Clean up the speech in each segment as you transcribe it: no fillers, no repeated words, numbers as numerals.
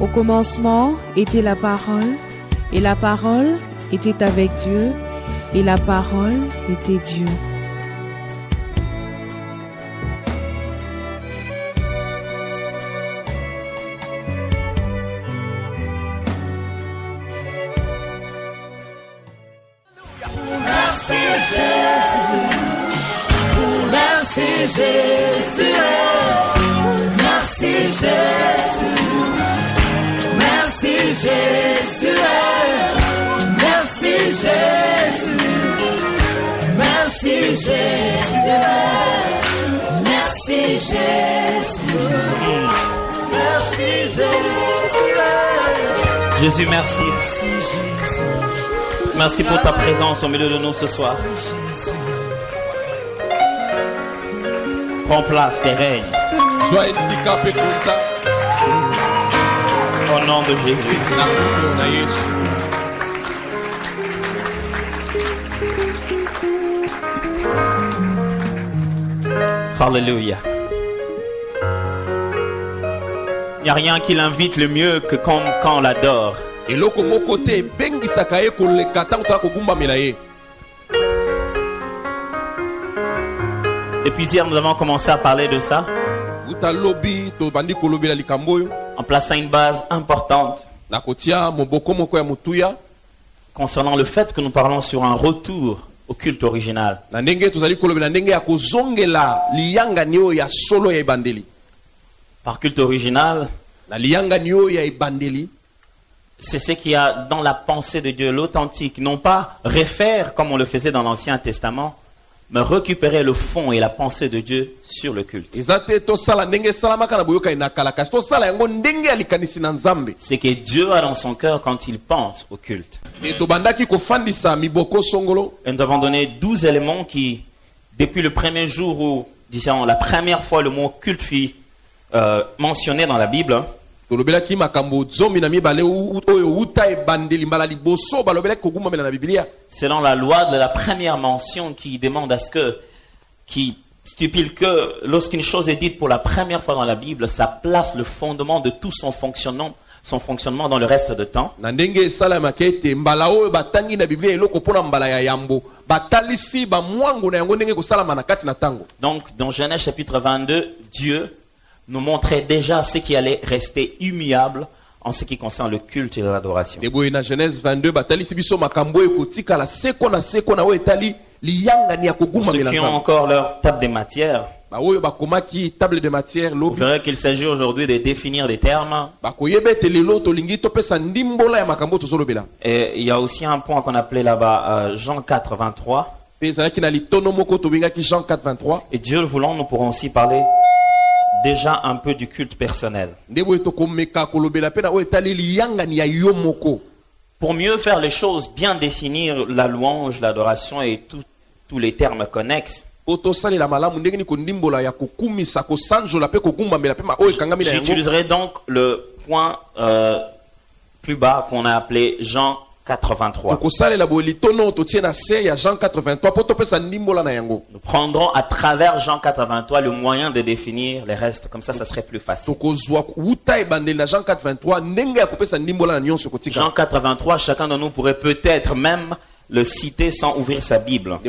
Au commencement était la parole, et la parole était avec Dieu, et la parole était Dieu. Jésus, merci Jésus, merci Jésus, merci Jésus, merci Jésus, merci Jésus, merci Jésus. Jésus, merci. Merci pour ta présence au milieu de nous ce soir. Prends place et règne. Au nom de Jésus. Alléluia. Il n'y a rien qui l'invite le mieux que quand on l'adore. Depuis hier, nous avons commencé à parler de ça en plaçant une base importante concernant le fait que nous parlons sur un retour au culte original. Par culte original, c'est ce qu'il y a dans la pensée de Dieu, l'authentique, non pas refaire comme on le faisait dans l'Ancien Testament, mais récupérer le fond et la pensée de Dieu sur le culte. C'est que Dieu a dans son cœur quand il pense au culte. Et nous avons donné 12 éléments qui, depuis le premier jour où, disons, la première fois le mot culte fut mentionné dans la Bible, selon la loi de la première mention qui demande à ce qui stipule que lorsqu'une chose est dite pour la première fois dans la Bible, ça place le fondement de tout son fonctionnement dans le reste du temps. Donc dans Genèse chapitre 22, Dieu nous montrait déjà ce qui allait rester immuable en ce qui concerne le culte et l'adoration. Pour ceux qui ont encore leur table de matière, vous verrez qu'il s'agit aujourd'hui de définir des termes. Et il y a aussi un point qu'on appelait là-bas Jean 4, 23. Et Dieu le voulant, nous pourrons aussi parler déjà un peu du culte personnel. Pour mieux faire les choses, bien définir la louange, l'adoration et tous les termes connexes, j'utiliserai donc le point plus bas qu'on a appelé Jean 83. Nous prendrons à travers Jean 83 le moyen de définir les restes. Comme ça serait plus facile. Jean 83, chacun de nous pourrait peut-être même le citer sans ouvrir sa Bible.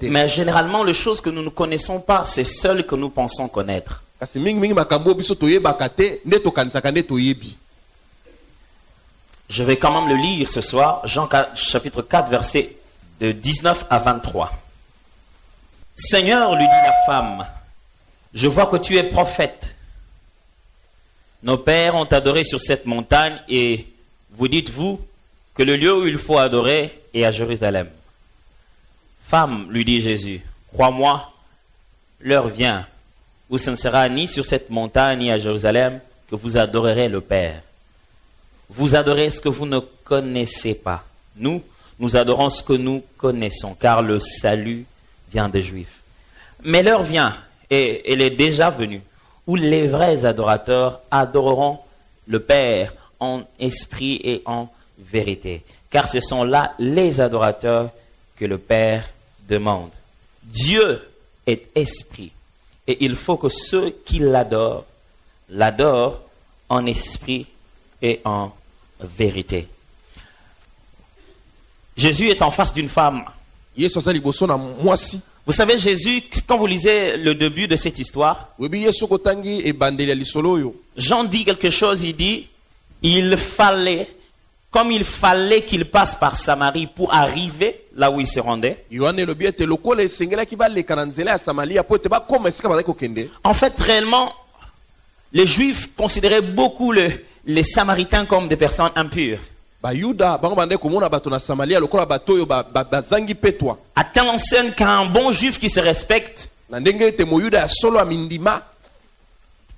Mais généralement, les choses que nous ne connaissons pas, c'est celles que nous pensons connaître. Je vais quand même le lire ce soir, Jean chapitre 4, versets de 19 à 23. Seigneur, lui dit la femme, je vois que tu es prophète. Nos pères ont adoré sur cette montagne et vous dites-vous que le lieu où il faut adorer est à Jérusalem. Femme, lui dit Jésus, crois-moi, l'heure vient où ce ne sera ni sur cette montagne ni à Jérusalem que vous adorerez le Père. Vous adorez ce que vous ne connaissez pas. Nous adorons ce que nous connaissons, car le salut vient des Juifs. Mais l'heure vient, et elle est déjà venue, où les vrais adorateurs adoreront le Père en esprit et en vérité. Car ce sont là les adorateurs que le Père demande. Dieu est esprit, Et il faut que ceux qui l'adorent, l'adorent en esprit et en vérité. Jésus est en face d'une femme. Yesu aza liboso na mwasi. Vous savez, Jésus, quand vous lisez le début de cette histoire, Webi Yesu kotangi ebandeli ya lisolo oyo. Jean dit quelque chose, il dit, comme il fallait qu'il passe par Samarie pour arriver là où il se rendait. Yohane lobi ete lokola esengelaki baleka na nzela ya Samaria po ete bakoma esika bazali kokende. En fait, réellement, les Juifs considéraient beaucoup les Samaritains comme des personnes impures. Bayuda bango bande komona bato na Samaria lokola bato oyo bazangi petwa. À telle enseigne qu'un bon Juif qui se respecte Na ndenge ete moyuda ya solo amindima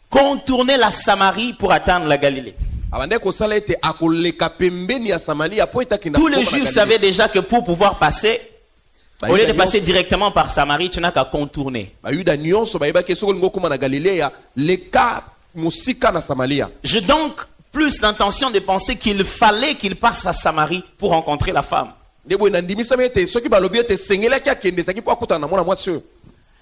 contournait la Samarie pour atteindre la Galilée. abande kosala ete akoleka pembeni ya Samaria po etakinda. Tous les Juifs savaient déjà que pour pouvoir passer, au lieu de passer directement par Samarie, tu n'as qu'à contourner. Bayuda nyonso bayebaki soko lingo koma na Galilea leka musika na Samaria. J'ai donc plus l'intention de penser qu'il fallait qu'il passe à Samarie pour rencontrer la femme. Ndebo na ndimisa mete soki balobi ete sengelaki akende saki po akutana na mwana mwasi oyo.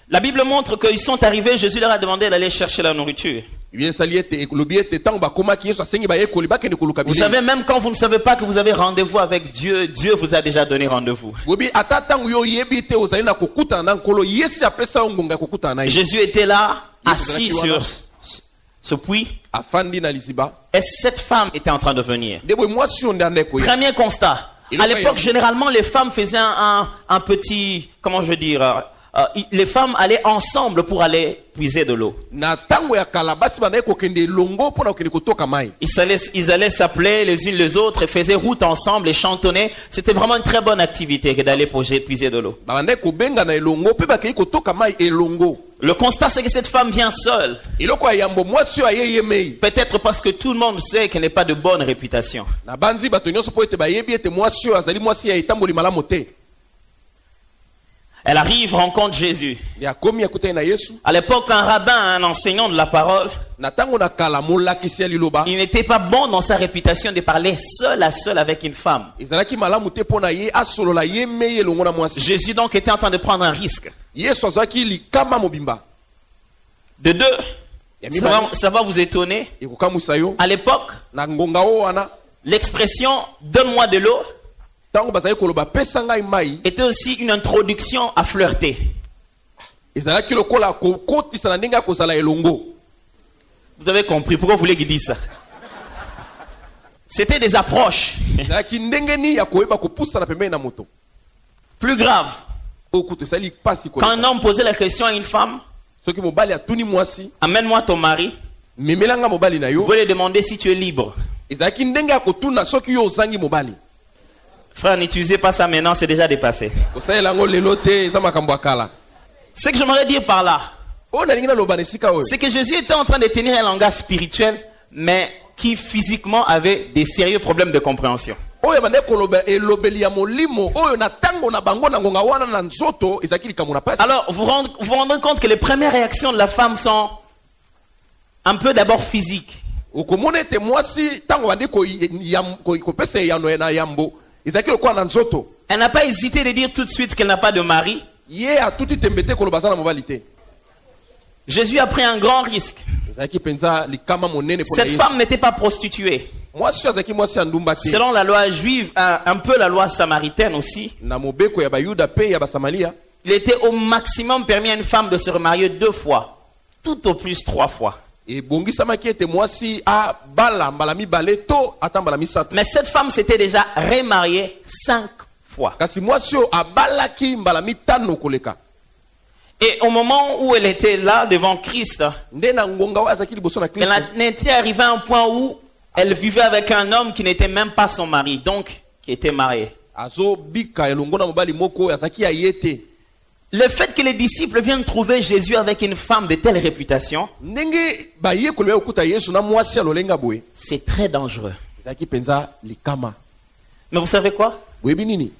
La Bible montre qu'ils sont arrivés, Jésus leur a demandé d'aller chercher la nourriture. Bien sali ete lobi ete tango bakomaki Yesu asengi bayekoli bakende koluka Vous bilei. savez, même quand vous ne savez pas que vous avez rendez-vous avec Dieu, Dieu vous a déjà donné rendez-vous. Webi ata tango yo yebi te ozali na kokutana na nkolo Yesu apesa yo ngonga kokutana na ye. Jésus était là, assis sur ce puits, Afandi na liziba. et cette femme était en train de venir. Ndebo mwasi oyo ndande ko ya. Premier constat. À l'époque, généralement, les femmes faisaient un petit, comment je veux dire, les femmes allaient ensemble pour aller puiser de l'eau. Na tango ya kala basi bana kokende longo pona kokende kotoka mai. Ils allaient s'appeler les unes les autres et faisaient route ensemble et chantonnaient. C'était vraiment une très bonne activité que d'aller puiser de l'eau. Bana ko benga na elongo pe bakei kotoka mai elongo. Le constat, c'est que cette femme vient seule. Iloko ya yambo mwasi oyo ayeye mei. Peut-être parce que tout le monde sait qu'elle n'est pas de bonne réputation. Na banzi bato nyonso po ete bayebi ete mwasi oyo azali mwasi ya etamboli malamu te. Elle arrive, rencontre Jésus. Ya komi akutana na Yesu. À l'époque, un rabbin, un enseignant de la parole, Na tango na kala molakisi ya liloba. il n'était pas bon dans sa réputation de parler seul à seul avec une femme. Ezalaki malamu te pona ye asolola ye mei elongo na mwasi. Jésus donc était en train de prendre un risque. Yesu azwaki likama mobimba. De deux, ça va vous étonner. Ekokamusa yo. À l'époque, Na ngonga o wana. l'expression « donne-moi de l'eau » Tango bazali koloba pesa ngai mai. était aussi une introduction à flirter. Ezalaki lokola kokotisa na ndenge ya kozala elongo. Vous avez compris pourquoi vous voulez qu'il dise ça? C'était des approches. Ezalaki ndenge ni ya koyeba kopusa na pembeni na moto. Plus grave, Okutu sali pasi ko. quand un homme posait la question à une femme Soki mobali atuni mwasi, « Amène-moi ton mari », memelanga mobali na vous yo. voulez demander si tu es libre. Ezalaki ndenge ya kotuna soki yo ozangi mobali. Frère, n'utilisez pas ça maintenant, c'est déjà dépassé. Kosalela ngo lelo te eza makambo ya kala. Ce que j'aimerais dire par là, O na lingi na loba na esika oyo. c'est que Jésus était en train de tenir un langage spirituel, mais qui physiquement avait des sérieux problèmes de compréhension. Oyo bande koloba elobeli ya molimo oyo na tango na bango na ngonga wana na nzoto ezalaki likambo na pasi. Alors, vous vous rendez compte que les premières réactions de la femme sont un peu d'abord physiques. Okomona ete mwasi tango bande kopesa yano na yambo ezalaki lokola na nzoto. Elle n'a pas hésité de dire tout de suite qu'elle n'a pas de mari. Ye atuti tembete koloba za na mobali te. Jésus a pris un grand risque. Ezalaki penza likama monene pona Cette ye. femme n'était pas prostituée. Mwasi azalaki mwasi ya ndumba te. Selon la loi juive, un peu la loi samaritaine aussi, Na mobeko ya bayuda pe ya basamaria. il était au maximum permis à une femme de se remarier 2 fois, tout au plus 3 fois. Ebongisamaki ete mwasi abala mbala mibale to ata mbala misato. Mais cette femme s'était déjà remariée 5 fois. Kasi mwasi oyo abalaki mbala mitano koleka. Et au moment où elle était là devant Christ, Nde na ngonga oyo azalaki liboso na Kristo. elle en était arrivée à un point où elle vivait avec un homme qui n'était même pas son mari, donc qui était marié. Azo bika elongo na mobali moko oyo azalaki ya ye te. Le fait que les disciples viennent trouver Jésus avec une femme de telle réputation, Ndenge bayekoli okuta Yesu na mwasi alolenga boye. c'est très dangereux. Ezalaki penza likama. Mais vous savez quoi? Boyebi nini?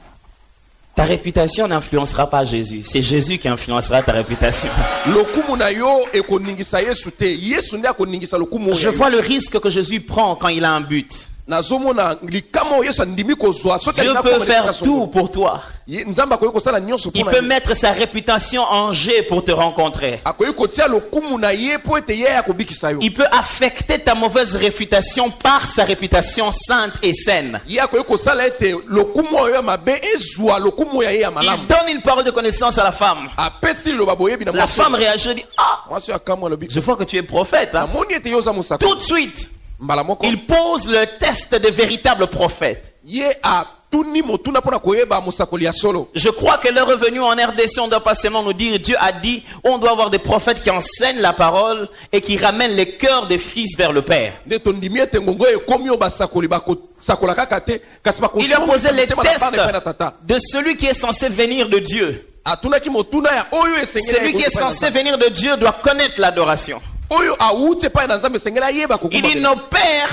Ta réputation n'influencera pas Jésus. C'est Jésus qui influencera ta réputation. Lokumu na yo ekoningisa Yesu te. Yesu nde akoningisa lokumu. Je vois le risque que Jésus prend quand il a un but. nazomona likamo yesu andimi kozwa soki Dieu peut faire tout pour toi. nzambe akoki kosala nyonso Il peut mettre sa réputation en jeu pour te rencontrer. akoki kotia lokumu na ye po ete ye akobikisa yo Il peut affecter ta mauvaise réputation par sa réputation sainte et saine. ye akoki kosala ete lokumu oyo ya mabe ezwa lokumu ya ye ya Il malamu donne une parole de connaissance à la femme. apesi liloba boyebi na La femme réagit et dit, ah, mwasi oyo akamwa alobi je vois que tu es prophète. Hein? namoni ete ye oza mosaka Tout de suite, mbala moko il pose le test de véritable prophète. ye atuni motuna mpona koyeba mosakoli ya solo Je crois que le revenu en RDC, on ne doit pas seulement nous dire, Dieu a dit, on doit avoir des prophètes qui enseignent la parole et qui ramènent les cœurs des fils vers le Père. nde tondimi ete ngongo oyo ekomi oyo basakoli bakosakola kaka te kasi Il a posé les bakosoma na bana epai na tests tata de celui qui est censé venir de Dieu. atunaki motuna ya oyo esengeli Celui qui est censé venir de Dieu doit connaître l'adoration. oyo awuti epai na nzambe esengeli ayeba Il dit, kogumbamela nos pères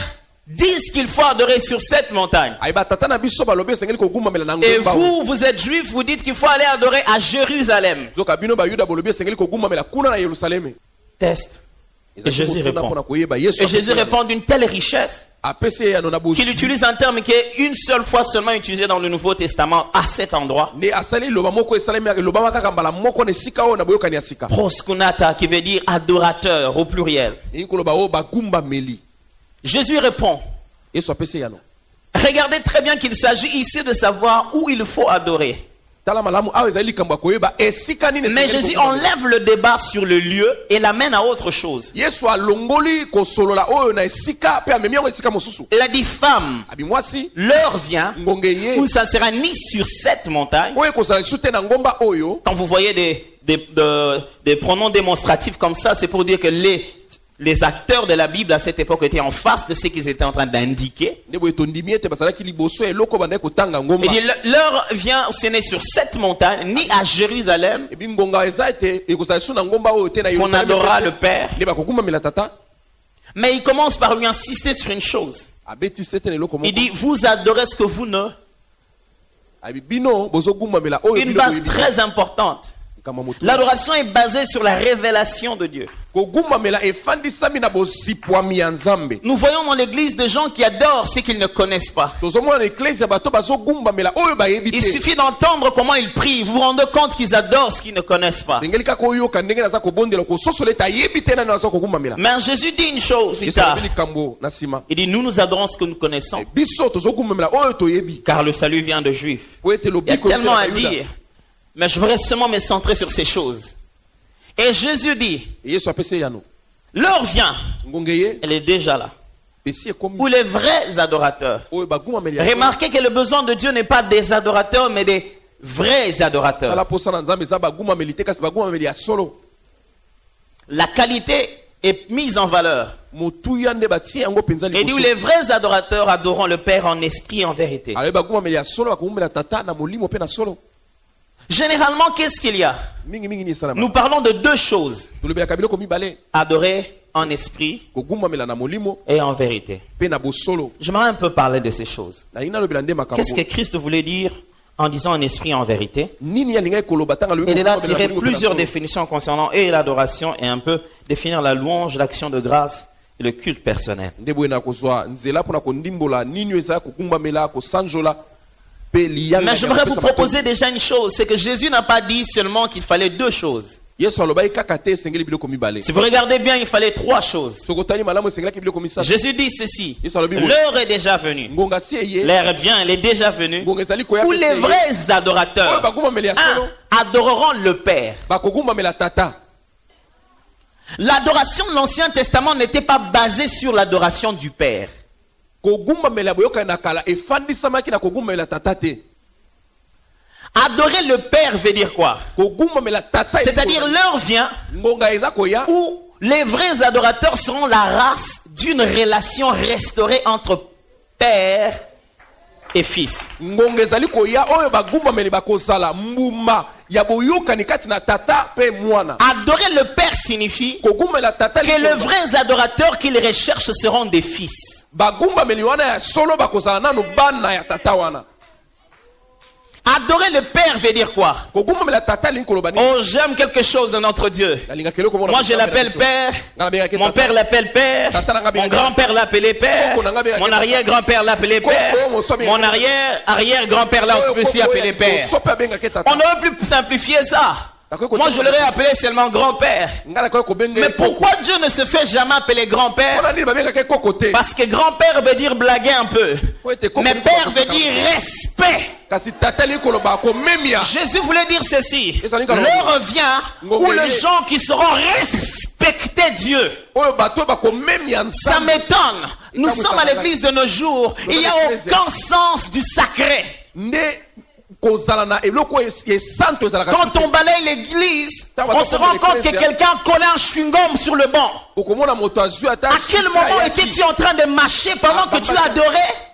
disent qu'il faut adorer sur cette montagne. ayeba tata na biso balobi esengeli kogumbamela na Et ngomba vous, vous êtes juifs, vous dites qu'il faut aller adorer à Jérusalem. zoka bino bayuda balobi esengeli kogumbamela kuna na yerusaleme Test. Et Jésus répond. mpona koyeba yesu Et Jésus répond d'une telle richesse apesi ye yano na qu'il bozwi utilise un terme qui est une seule fois seulement utilisé dans le Nouveau Testament à cet endroit. nde asali liloba moko esalemi elobama kaka mbala moko na esika oyo na boyokani ya sika Proskunata, qui veut dire adorateur au pluriel. eyi koloba oyo bagumbameli Jésus répond. yesu apesi ye yano Regardez très bien qu'il s'agit ici de savoir où il faut adorer. tala malamu awa ezali likambo ya koyeba esika nini Mais esengeli Jésus kogumbamela. enlève le débat sur le lieu et l'amène à autre chose. yesu alongoli kosolola oyo na esika mpe amemi yango esika mosusu Il a dit, femme, abi mwasi l'heure vient ngonge ye où ça sera ni sur cette montagne. oyo ekozala lisu te na ngomba oyo Quand vous voyez des pronoms démonstratifs comme ça, c'est pour dire que les acteurs de la Bible à cette époque étaient en face de ce qu'ils étaient en train d'indiquer. nde boye tondimi ete bazalaki liboso ya eloko bandaki kotanga Il ngomba dit, l'heure vient où ce n'est sur cette montagne, ni à Jérusalem, ebi ngonga eza ete ekozala lisu na ngomba oyo te na qu'on adorera le Yerusalem Père. nde bakogumbamela tata Mais il commence par lui insister sur une chose. abetisi ete na eloko Il moko dit, vous adorez ce que vous ne... abi bino bozogumbamela oyo Une bino base boyebi. très importante. Likambo ya motu. L'adoration est basée sur la révélation de Dieu. kogumbamela efandisami na bosipwami ya nzambe Nous voyons dans l'église des gens qui adorent ce qu'ils ne connaissent pas. tozomona na eklesi ya bato bazogumbamela oyo bayebi Il te suffit d'entendre comment ils prient. Vous vous rendez compte qu'ils adorent ce qu'ils ne connaissent pas. sengeli kaka oyoka ndenge naza kobondela kososola ete ayebi te nani aza kogumbamela Mais Jésus dit une chose plus yesu tard. alobi likambo na nsima Il dit, nous adorons ce que nous connaissons. biso tozogumbamela oyo toyebi Car le salut vient de Juifs. po ete Il y a lobiko tellement à eyuda. dire. Mais je voudrais seulement me centrer sur ces choses. Et Jésus dit, yesu apesi ye yano l'heure vient. ngonge ye Elle est déjà là. pesi ekomi Où les vrais adorateurs. oyo bagumbameli ya Remarquez que le besoin de Dieu n'est pas des adorateurs, mais des vrais tala adorateurs. mposa na nzambe eza bagumbameli te kasi bagumbameli ya solo La qualité est mise en valeur. motuya nde batie yango mpenza Et dit où liboso les vrais adorateurs adoreront le Père en esprit et en vérité. alobi bagumbameli ya solo bakogumbela tata na molimo mpe na solo Généralement, qu'est-ce qu'il y a? mingimingi nini esalama Nous parlons de deux choses. tolobelaka biloko mibale Adorer en esprit kogumbamela na molimo et en vérité. mpe na bosolo J'aimerais un peu parler de ces choses. nalingi nalobela nde makambo Qu'est-ce que Christ voulait dire en disant en esprit et en vérité? nini alingaki koloba ntango alobi Et de là, kogumbamela na tirer molimo mpe na plusieurs solo. définitions concernant et l'adoration et un peu définir la louange, l'action de grâce et le culte personnel. nde boye na kozwa nzela mpona kondimbola nini oyo ezala kogumbamela kosanjola mpe liyanga Mais j'aimerais vous proposer déjà une chose, c'est que Jésus n'a pas dit seulement qu'il fallait deux choses. yesu alobaki kaka te esengeli biloko mibale Si vous regardez bien, il fallait trois choses. sokotani malamu esengelaki biloko misato Jésus dit ceci, Yesu alobi, l'heure est déjà venue. ngonga si eye L'heure vient, elle est déjà venue. ngonga ezali koya Où mpe si les eye. vrais oyo adorateurs bagumbameli ya solo adoreront le Père. bakogumbamela tata L'adoration de l'Ancien Testament n'était pas basée sur l'adoration du Père. kogumbamela boyokani na kala efandisamaki na kogumbamela tata te Adorer le Père veut dire quoi? kogumbamela tata C'est-à-dire l'heure vient ngonga eza koya où les vrais adorateurs seront la race d'une relation restaurée entre Père et Fils. ngonga ezali koya oyo bagumbameli bakozala mbuma ya boyokani kati na tata mpe mwana Adorer le Père signifie kogumbamela tata que les vrais adorateurs qu'ils recherchent seront des fils. bagumbameli wana ya solo bakozala nanu bana ya tata wana Adorer le Père veut dire quoi? Oh, j'aime quelque chose de notre Dieu. Moi, je l'appelle Père. Mon père l'appelle Père. Mon grand-père l'appelait Père. Mon arrière-grand-père l'appelait Père. Mon arrière-grand-père l'a aussi appelé Père. On aurait pu simplifier ça. Moi, je l'aurais appelé seulement grand-père. Mais pourquoi Dieu ne se fait jamais appeler grand-père? Parce que grand-père veut dire blaguer un peu. Mais père veut dire respect. Jésus voulait dire ceci. L'heure vient où les gens qui sauront respecter Dieu. Ça m'étonne. Nous sommes à l'église de nos jours. Il n'y a aucun sens du sacré. Quand on balaye l'église, on se rend compte que quelqu'un collait un chewing-gum sur le banc. À quel moment étais-tu en train de mâcher pendant que tu adorais?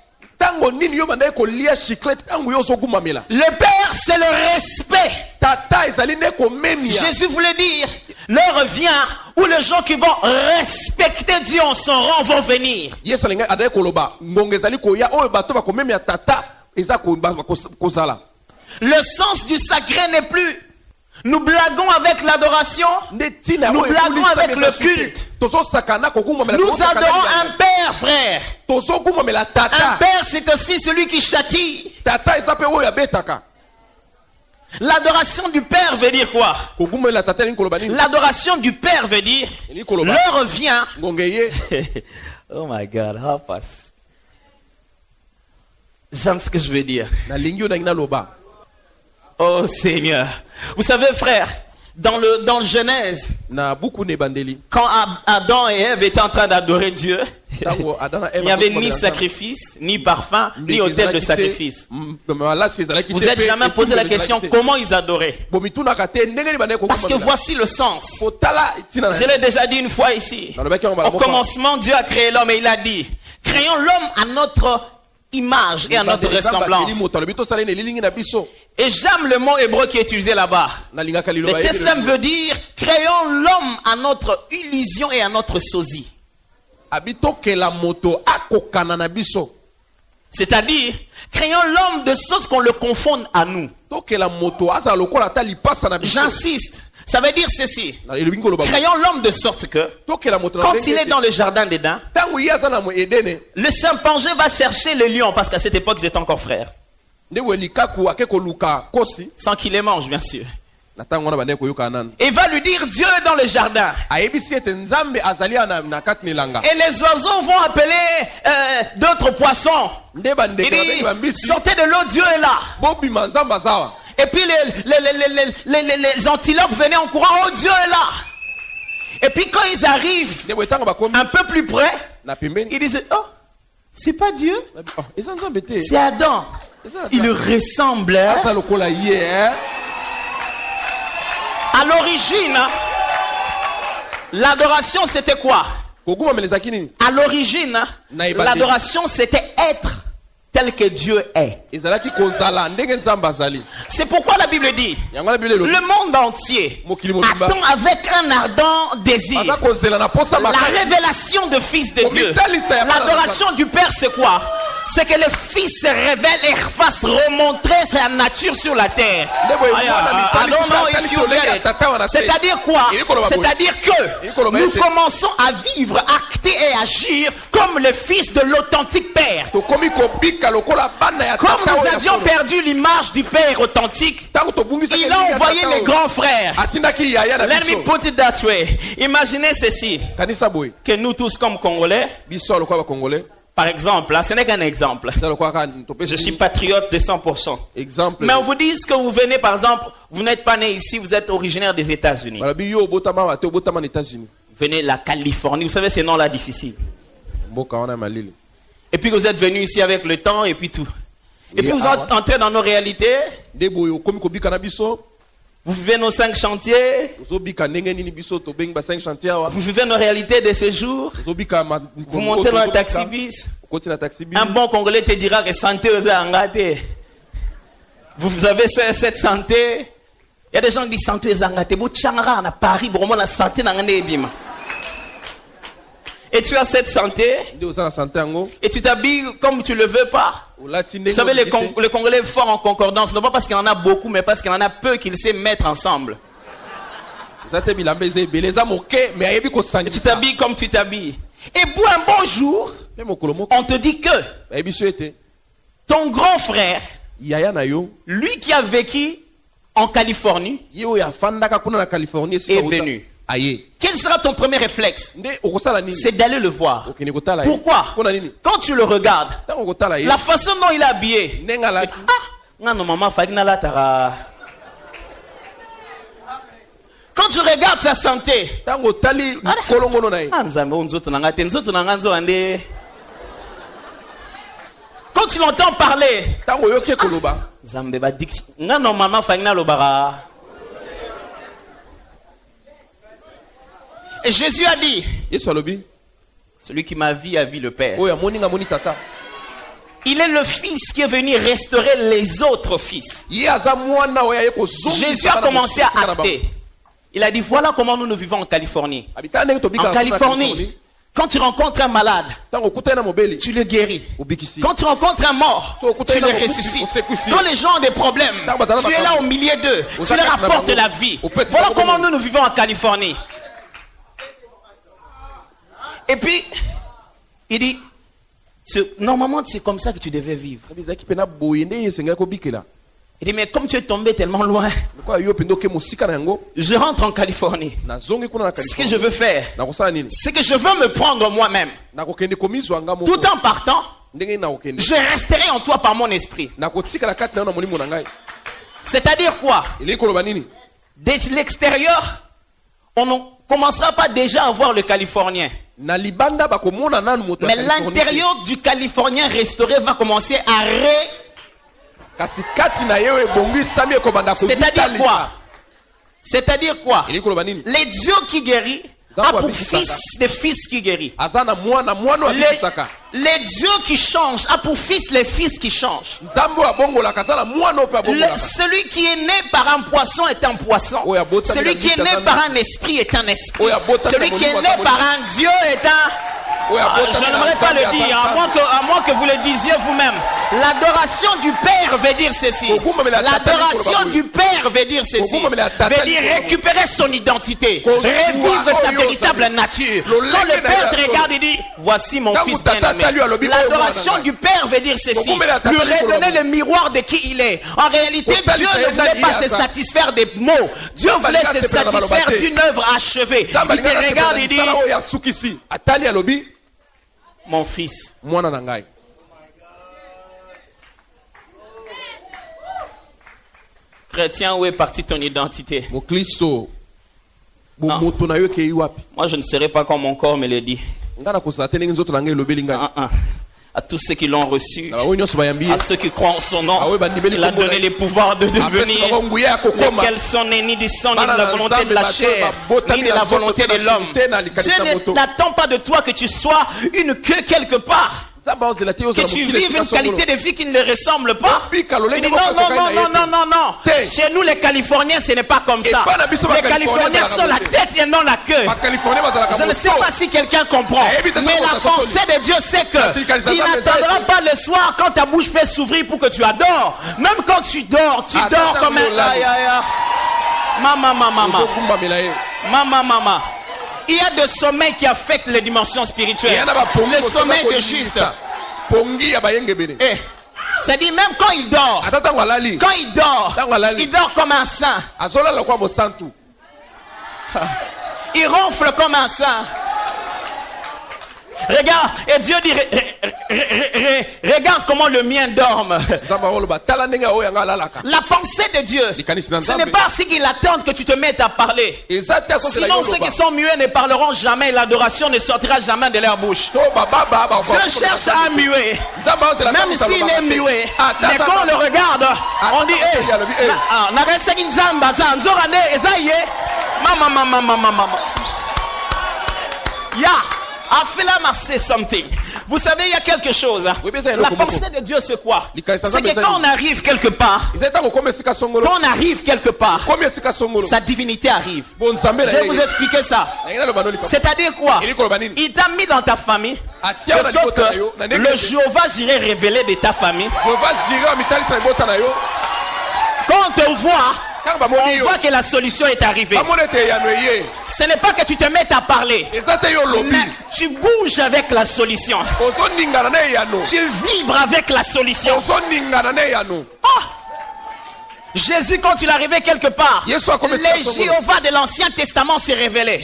Le Père, c'est le respect. Jésus voulait dire, l'heure vient où les gens qui vont respecter Dieu en son rang vont venir. Le sens du sacré n'est plus. Nous blaguons avec l'adoration. Nous blaguons avec le culte. Nous adorons un père, frère. Un père, c'est aussi celui qui châtie. L'adoration du père veut dire quoi? L'adoration du père veut dire l'heure vient. Oh my God, help us. J'aime ce que je veux dire. Oh Seigneur. Vous savez, frère, dans le Genèse, quand Adam et Ève étaient en train d'adorer Dieu, il n'y avait ni sacrifice, ni parfum, ni autel de sacrifice. Vous n'êtes jamais posé la question comment ils adoraient? Parce que voici le sens. Je l'ai déjà dit une fois ici. Au commencement, Dieu a créé l'homme et il a dit, créons l'homme à notre image et à notre ressemblance. Et j'aime le mot hébreu qui est utilisé là-bas. Le Testament veut dire créons l'homme à notre illusion et à notre sosie. C'est-à-dire créons l'homme de sorte qu'on le confonde à nous. J'insiste. Ça veut dire ceci. Créons l'homme de sorte que quand il est dans le jardin d'Éden, le Saint-Pangé va chercher le lion parce qu'à cette époque ils étaient encore frères. Sans qu'il les mange, bien sûr. Et va lui dire Dieu est dans le jardin. Et les oiseaux vont appeler d'autres poissons. Il dit sortez de l'eau, Dieu est là. Et puis les antilopes venaient en courant, oh Dieu est là. Et puis quand ils arrivent un peu plus près, ils disent, oh, c'est pas Dieu, c'est Adam. Il ressemble. À l'origine, l'adoration c'était quoi? À l'origine, l'adoration c'était être tel que Dieu est. C'est pourquoi la Bible dit le monde entier attend avec un ardent désir la révélation du Fils de Dieu. L'adoration du Père c'est quoi? C'est que le Fils se révèle et fasse remontrer sa nature sur la terre. C'est-à-dire quoi? C'est-à-dire que nous commençons à vivre, acter et agir comme le Fils de l'authentique Père. Comme nous avions perdu l'image du Père authentique, il a envoyé les grands frères. Let me put it that way. Imaginez ceci, que nous tous comme Congolais, par exemple, là, ce n'est qu'un exemple. Je suis patriote de 100%. Mais on vous dit que vous venez, par exemple, vous n'êtes pas né ici, vous êtes originaire des États-Unis. Vous venez de la Californie, vous savez ces noms-là difficiles. Et puis vous êtes venu ici avec le temps et puis tout. Et puis vous entrez dans nos réalités. Vous vivez nos 5 chantiers. Vous vivez nos réalités de ce jour. Vous montez dans un taxi-bis. Un bon Congolais te dira que santé aux angaté. Vous avez cette santé. Il y a des gens qui disent santé aux angaté. Vous tchangara à Paris, vraiment la santé n'a rien. Et tu as cette santé. nde oza na santé yango Et tu t'habilles comme tu le veux pas. olati Vous ndenge savez, les, olingi te. les Congolais forts en concordance, non pas parce qu'il y en a beaucoup, mais parce qu'il y en a peu qu'ils savent mettre ensemble. eza te bilamba eza ebele eza moke mais ayebi Et tu kosangisa t'habilles comme tu t'habilles. Et pour un bon jour, mpe mokolo moko on te dit que ayebi so ete ton grand frère, yaya na yo lui qui a vécu en Californie, ye oyo afandaka kuna na Californie esika est ota- venu. aye Quel sera ton premier réflexe? nde okosala nini C'est d'aller le voir. okende kotala ye Pourquoi? mpona nini Quand tu le regardes, ntango okotala ye la façon dont il est habillé, ndenge alati ah, non, maman, Fagna Latara. Quand tu regardes sa santé, ntango otali kolongono na ye ah, Nzambe, oh, nzoto na nga te, nzoto na nga nzo ande. Quand tu l'entends parler, ntango oyoki koloba Nzambe ba diction. Nga non, maman, Fagna Lobara. Et Jésus a dit, yesu alobi celui qui m'a vu a vu le Père. oyo amoni nga amoni tata Il est le Fils qui est venu restaurer les autres fils. ye aza mwana oyo aye kozongisa Jésus a bana commencé à mosika na bango. acter. Il a dit, voilà comment nous vivons en Californie. abitala ndenge En tobikaka kuna na Californie, quand tu rencontres un malade, ntango okutani na mobeli tu le guéris. obikisi Quand tu rencontres un mort, tu le ressuscites. Quand les gens ont des problèmes, tu es là au milieu d'eux. Tu leur apportes la vie. Voilà comment nous vivons en Californie. Et puis, il dit, normalement c'est comme ça que tu devais vivre. ezalaki mpena boye nde ye esengeli kobikela Il dit, mais comme tu es tombé tellement loin, lokola yo mpenza oke mosika na yango je rentre en Californie. nazongi kuna na Ce que je Californie veux faire, nakosala nini c'est que je veux me prendre moi-même. nakokende komizwa nga moko Tout en partant, ndenge nini nakokende je resterai en toi par mon esprit. nakotikala kati na yo na molimo na ngai C'est-à-dire quoi? eleki koloba nini Dès l'extérieur, on ne commencera pas déjà à voir le Californien. na libanda bakomona nanu moto ya Mais Californie te. l'intérieur du Californien restauré va commencer à kasi kati na ye oyo ebongisami ekobanda C'est-à-dire quoi? C'est-à-dire quoi? eleki koloba nini Les dieux qui guérit a pour fils des fils qui guérit. aza na mwana oyo abikisaka Les dieux qui changent a pour fils les fils qui changent. nzambe oyo abongolaka aza na mwana oyo mpe abongolaka Celui qui est né par un poisson est un poisson. Oh, ya bota Celui qui est mina né bita par un esprit est un esprit. Oh, ya bota Celui mina qui est bita né par un Dieu est un... oyo Ah, abota je mina n'aimerais pas nzambe le dire, aza à moins que vous le disiez vous-même. L'adoration du Père veut dire ceci. L'adoration du Père veut dire ceci. Veut dire récupérer son identité, revivre sa véritable nature. Quand le Père te regarde, il dit, voici mon fils bien-aimé. L'adoration du Père veut dire ceci. Lui redonner le miroir de qui il est. En réalité, Dieu ne voulait pas se satisfaire des mots. Dieu voulait se satisfaire d'une œuvre achevée. Il te regarde et dit, oyo asukisi atali alobi mon fils. mwana na ngai Chrétien, où est partie ton identité? mokristo Non. moto na yo ekei wapi Moi, je ne serai pas comme mon corps me le dit. ngai nakosala te ndenge nzoto na ngai elobeli ngai À tous ceux qui l'ont reçu, na baoyo nyonso bayambi ye à ceux qui croient en son nom, Ah oui, bandibeli il a kombo donné na- les pouvoirs de apesi devenir bango nguya ya kokoma lesquels sont nés ni du sang, ni Bana de la na volonté de la Nzambe chair, bato ni de la babotami na volonté nzoto de na l'homme. solite na likanisa Dieu moto. n'attend pas de toi que tu sois une queue quelque part, nzambe aozela te que ozala tu mokili vives esika une qualité songolo de vie qui ne le ressemble pas. Opika Il lolenge dit non, moko non, akokai non, na ye non, te. non, non, non. Te. Chez nous, les Californiens, ce n'est pas comme ça. bana biso Les Californiens Californiens bazalaka sont la bote. tête et non la queue. bakalifornie bazalaka Je ne sais moto. pas si quelqu'un comprend, Eh, vite, mais ça, la ça, ça, pensée de Dieu c'est si, quand que ça, il ça, n'attendra ça, pas le soir quand ta bouche peut s'ouvrir pour que tu adores. Même quand tu dors Attends, comme un... attends, Aïe, aïe, aïe. Maman. Ozokumbamela ye. Maman. Il y a des sommeils qui affectent les dimensions spirituelles. Eyana bapongi Le kosola sommeil de kolingisa. juste. pongi ya bayengebene Eh, c'est-à-dire même quand il dort, ata ntango alali quand il dort, Ntango alali. il dort comme un saint. azolala kwa mosantu Il ronfle comme un saint. Regarde, et Dieu dit, regarde comment le mien dorme. nzambe akoloba tala ndenge oyo yanga alalaka La pensée de Dieu, Likanisi na ce Nzambe. n'est pas si qu'il attend que tu te mettes à parler. eza te akosela yo Sinon ceux qui sont muets ne parleront jamais, l'adoration ne sortira jamais de leur bouche. to bababa Dieu cherche un muet, nzambe azela même s'il est muet, mais quand on le regarde, on dit, nareseki nzambe aza nzora nde eza ye. Mama. Ya. I feel I must say something. Vous savez, il y a quelque chose. Hein. Oui, mais ça, il y a La le pensée de Dieu, c'est quoi? Lika, ça, C'est mais que ça, quand on arrive quelque part, quand on arrive quelque part, sa divinité arrive. Bon, Je vais vous expliquer ça. C'est-à-dire quoi? Il t'a mis dans ta famille. De sorte que le Jéhovah j'irai révéler de ta famille. Quand on te voit, on voit que la solution est arrivée. Ce n'est pas que tu te mettes à parler, mais tu bouges avec la solution. Tu vibres avec la solution. Oh! Jésus, quand il arrivait quelque part, les Jéhovah de l'Ancien Testament s'est révélé.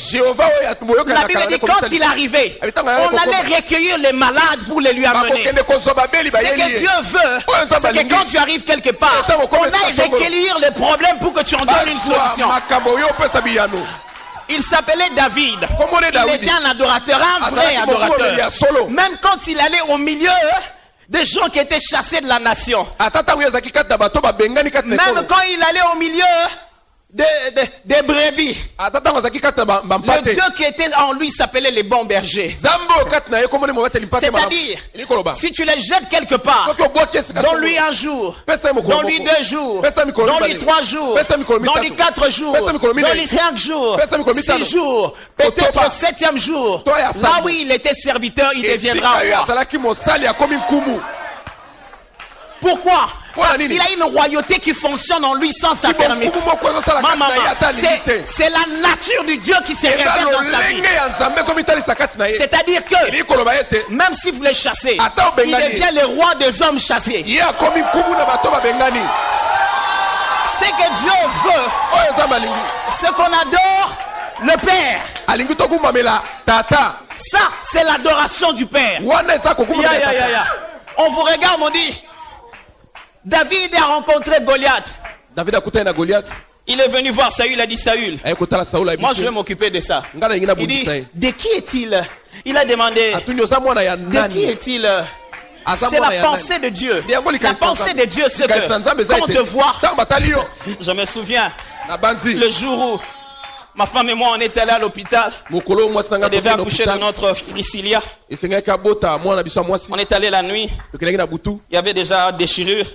La Bible dit quand il arrivait, on allait recueillir les malades pour les lui amener. Ce que Dieu veut, c'est que quand tu arrives quelque part, on aille recueillir les problèmes pour que tu en donnes une solution. Il s'appelait David. Il était un adorateur, un vrai adorateur. Même quand il allait au milieu des gens qui étaient chassés de la nation. Même quand il allait au milieu des brebis, le Dieu qui était en lui s'appelait les bons bergers. C'est-à-dire, si tu les jettes quelque part, donne-lui un jour, donne-lui 2 jours, donne-lui 3 jours, donne-lui 4 jours, donne-lui 5 jours, 6 jours, peut-être au 7e jour, là où il était serviteur, il deviendra roi. Pourquoi? Parce qu'il a une royauté qui fonctionne en lui sans sa permission. C'est la nature du Dieu qui se révèle dans sa vie. C'est-à-dire que même si vous les chassez, il devient le roi des hommes chassés. Ce que Dieu veut, ce qu'on adore, le Père. Ça, c'est l'adoration du Père. On vous regarde, on dit, David a rencontré Goliath. Il est venu voir Saül, il a dit Saül, moi je vais m'occuper de ça. Il dit, de qui est-il? Il a demandé, de qui est-il? C'est la pensée de Dieu. La pensée de Dieu, c'est que quand on te voit, je me souviens, le jour où ma femme et moi on est allés à l'hôpital, on devait accoucher de notre Priscilla. On est allé la nuit, il y avait déjà des déchirures.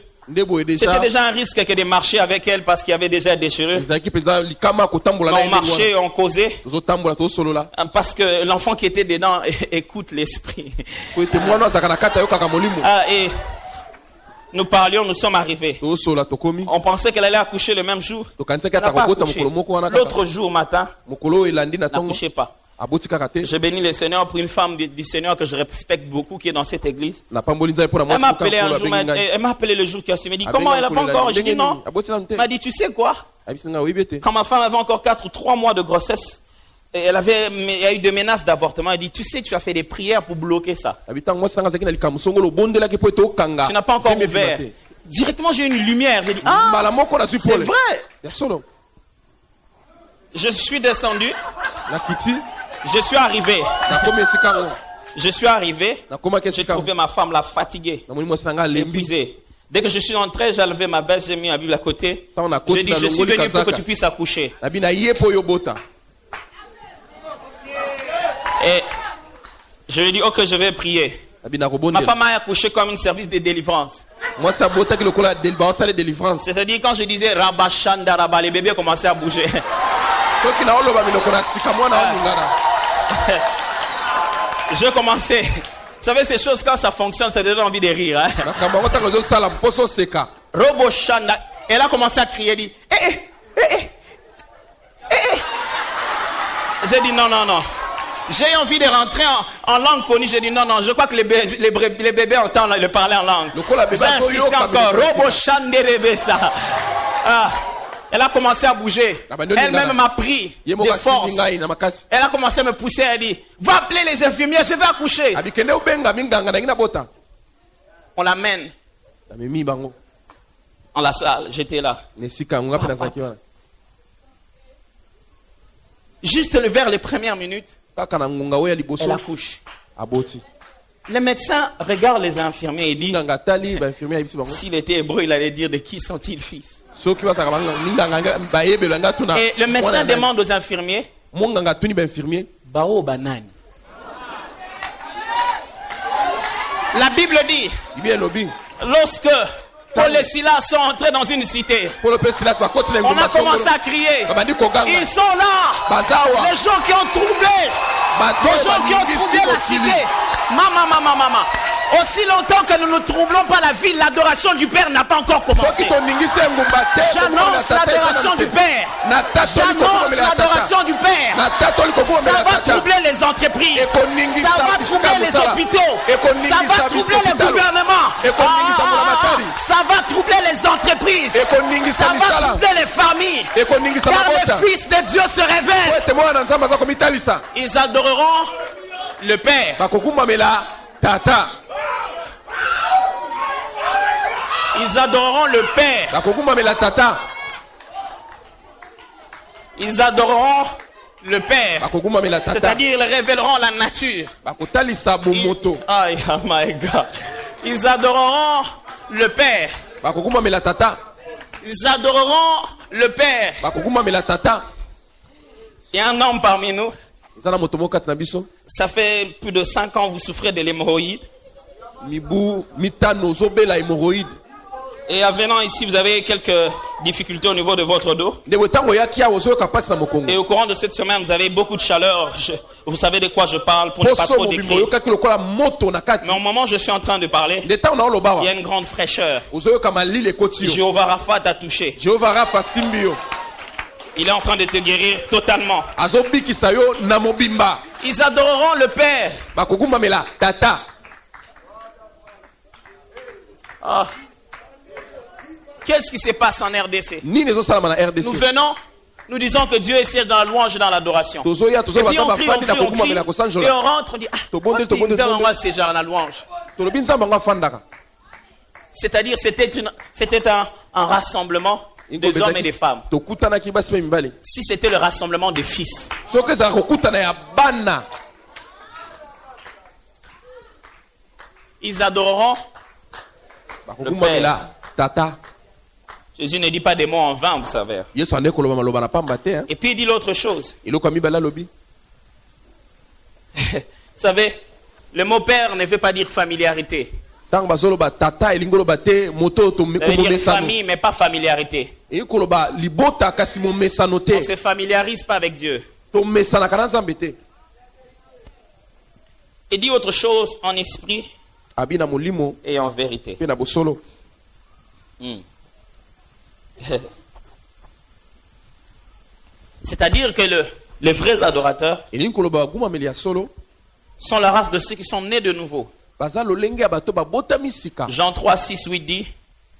C'était déjà un risque que de marcher avec elle parce qu'il y avait déjà des déchirures. On marchait, on causait. Parce que l'enfant qui était dedans écoute l'esprit. Et nous parlions, nous sommes arrivés. On pensait qu'elle allait accoucher le même jour. L'autre jour matin, n'accouchez pas. Je bénis le Seigneur pour une femme du Seigneur que je respecte beaucoup qui est dans cette église. Elle m'a appelé un jour, elle m'a appelé le jour qui a suivi. Elle m'a dit comment elle n'a pas encore? Je dis non. Elle m'a dit tu sais quoi? Quand ma femme avait encore 4 ou 3 mois de grossesse, il y a eu des menaces d'avortement. Elle dit tu sais, tu as fait des prières pour bloquer ça. Tu n'as pas encore ouvert. Directement j'ai eu une lumière. J'ai dit ah c'est vrai. Je suis descendu. Je suis arrivé. J'ai trouvé ma femme là fatiguée, épuisée. Dès que je suis entré, j'ai levé ma veste, j'ai mis la Bible à côté. J'ai dit, je suis venu pour que tu puisses accoucher. Et je lui ai dit, ok, je vais prier. Ma femme a accouché comme un service de délivrance. C'est-à-dire quand je disais Rabashanda Rabba, les bébés commençaient à bouger. Je commençais. Vous savez, ces choses, quand ça fonctionne, ça donne envie de rire. Hein? Robo Shanda. Elle a commencé à crier. Elle dit J'ai dit non. J'ai envie de rentrer en langue connue. J'ai dit non. Je crois que les bébés entendent le parler en langue. J'ai insisté encore. Robo Shanda Rebesa. Elle a commencé à bouger. Elle-même m'a pris de force. Elle a commencé à me pousser. Elle a dit, va appeler les infirmières, je vais accoucher. On l'amène en la salle. J'étais là. Juste vers les premières minutes, elle accouche. Le médecin regarde les infirmiers et dit, s'il était hébreu, il allait dire de qui sont-ils fils? Et le médecin demande aux infirmiers, Bao Banani. La Bible dit, Bien lobby. lorsque Paul et Silas sont entrés dans une cité, Pour le peuple Silas va continuer. on a commencé à crier. Ils sont là. Les gens qui ont troublé. Les gens qui ont troublé la cité. Maman. Aussi longtemps que nous ne troublons pas la ville, l'adoration du Père n'a pas encore commencé. J'annonce l'adoration du Père. J'annonce l'adoration du Père. Ça va troubler les entreprises. Ça va troubler les hôpitaux. Ça va troubler les gouvernements. Ça va troubler les entreprises. Ça va troubler les familles. Car les fils de Dieu se révèlent. Ils adoreront le Père. Ils adoreront le Père. Ils adoreront le Père. C'est-à-dire, ils révéleront la nature. Aïe, oh my God. Ils adoreront le Père. Ils adoreront le Père. Il y a un homme parmi nous. Ça fait plus de 5 ans que vous souffrez de l'hémorroïde. Et en venant ici, vous avez quelques difficultés au niveau de votre dos. Et au courant de cette semaine, vous avez beaucoup de chaleur. Vous savez de quoi je parle pour ne pas trop décrire. Mais au moment où je suis en train de parler, il y a une grande fraîcheur. Jéhovah Rapha t'a touché. Il est en train de te guérir totalement. Ils adoreront le Père. Ah. Qu'est-ce qui se passe en RDC? Nous venons, nous disons que Dieu est siège dans la louange et dans l'adoration. Et puis on crie, et on rentre, on dit, nous allons siéger dans la louange. C'est-à-dire, c'était un rassemblement des hommes et des femmes. Si c'était le rassemblement des fils. Ils adoreront le Père. Jésus ne dit pas des mots en vain, vous savez. Et puis il dit l'autre chose. Vous savez, le mot Père ne veut pas dire familiarité. Ça veut dire famille, mais pas familiarité. On ne se familiarise pas avec Dieu. Il dit autre chose en esprit et en vérité. C'est-à-dire que les vrais adorateurs sont la race de ceux qui sont nés de nouveau. Jean 3, 6, 8 dit,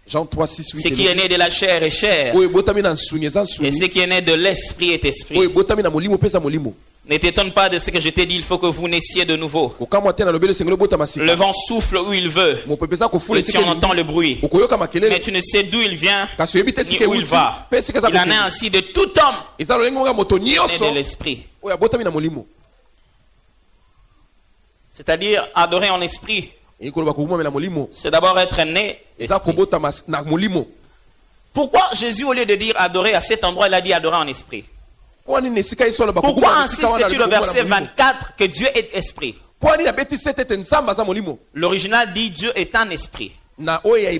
ce qui est né de la chair est chair, et ce qui est né de l'esprit est esprit. Ne t'étonne pas de ce que je t'ai dit, il faut que vous naissiez de nouveau. Le vent souffle où il veut, et tu en entends le bruit, mais tu ne sais d'où il vient, ni où il va. Il en est ainsi de tout homme né de l'esprit. C'est-à-dire adorer en esprit, c'est d'abord être né d'esprit. Pourquoi Jésus, au lieu de dire adorer à cet endroit, il a dit adorer en esprit? Pourquoi insiste-t-il au verset 24 que Dieu est esprit? L'original dit Dieu est un esprit. Parce que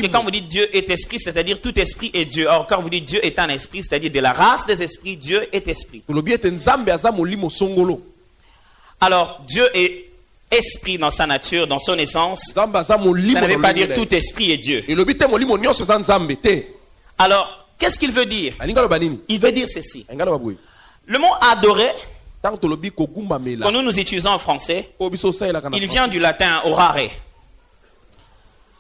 quand vous dites Dieu est esprit, c'est-à-dire tout esprit est Dieu. Or quand vous dites Dieu est un esprit, c'est-à-dire de la race des esprits, Dieu est esprit. Alors Dieu est esprit dans sa nature, dans son essence. Ça ne veut pas dire tout esprit est Dieu. Alors qu'est-ce qu'il veut dire? Il veut dire ceci. Le mot adorer, que nous utilisons en français, il vient du latin orare,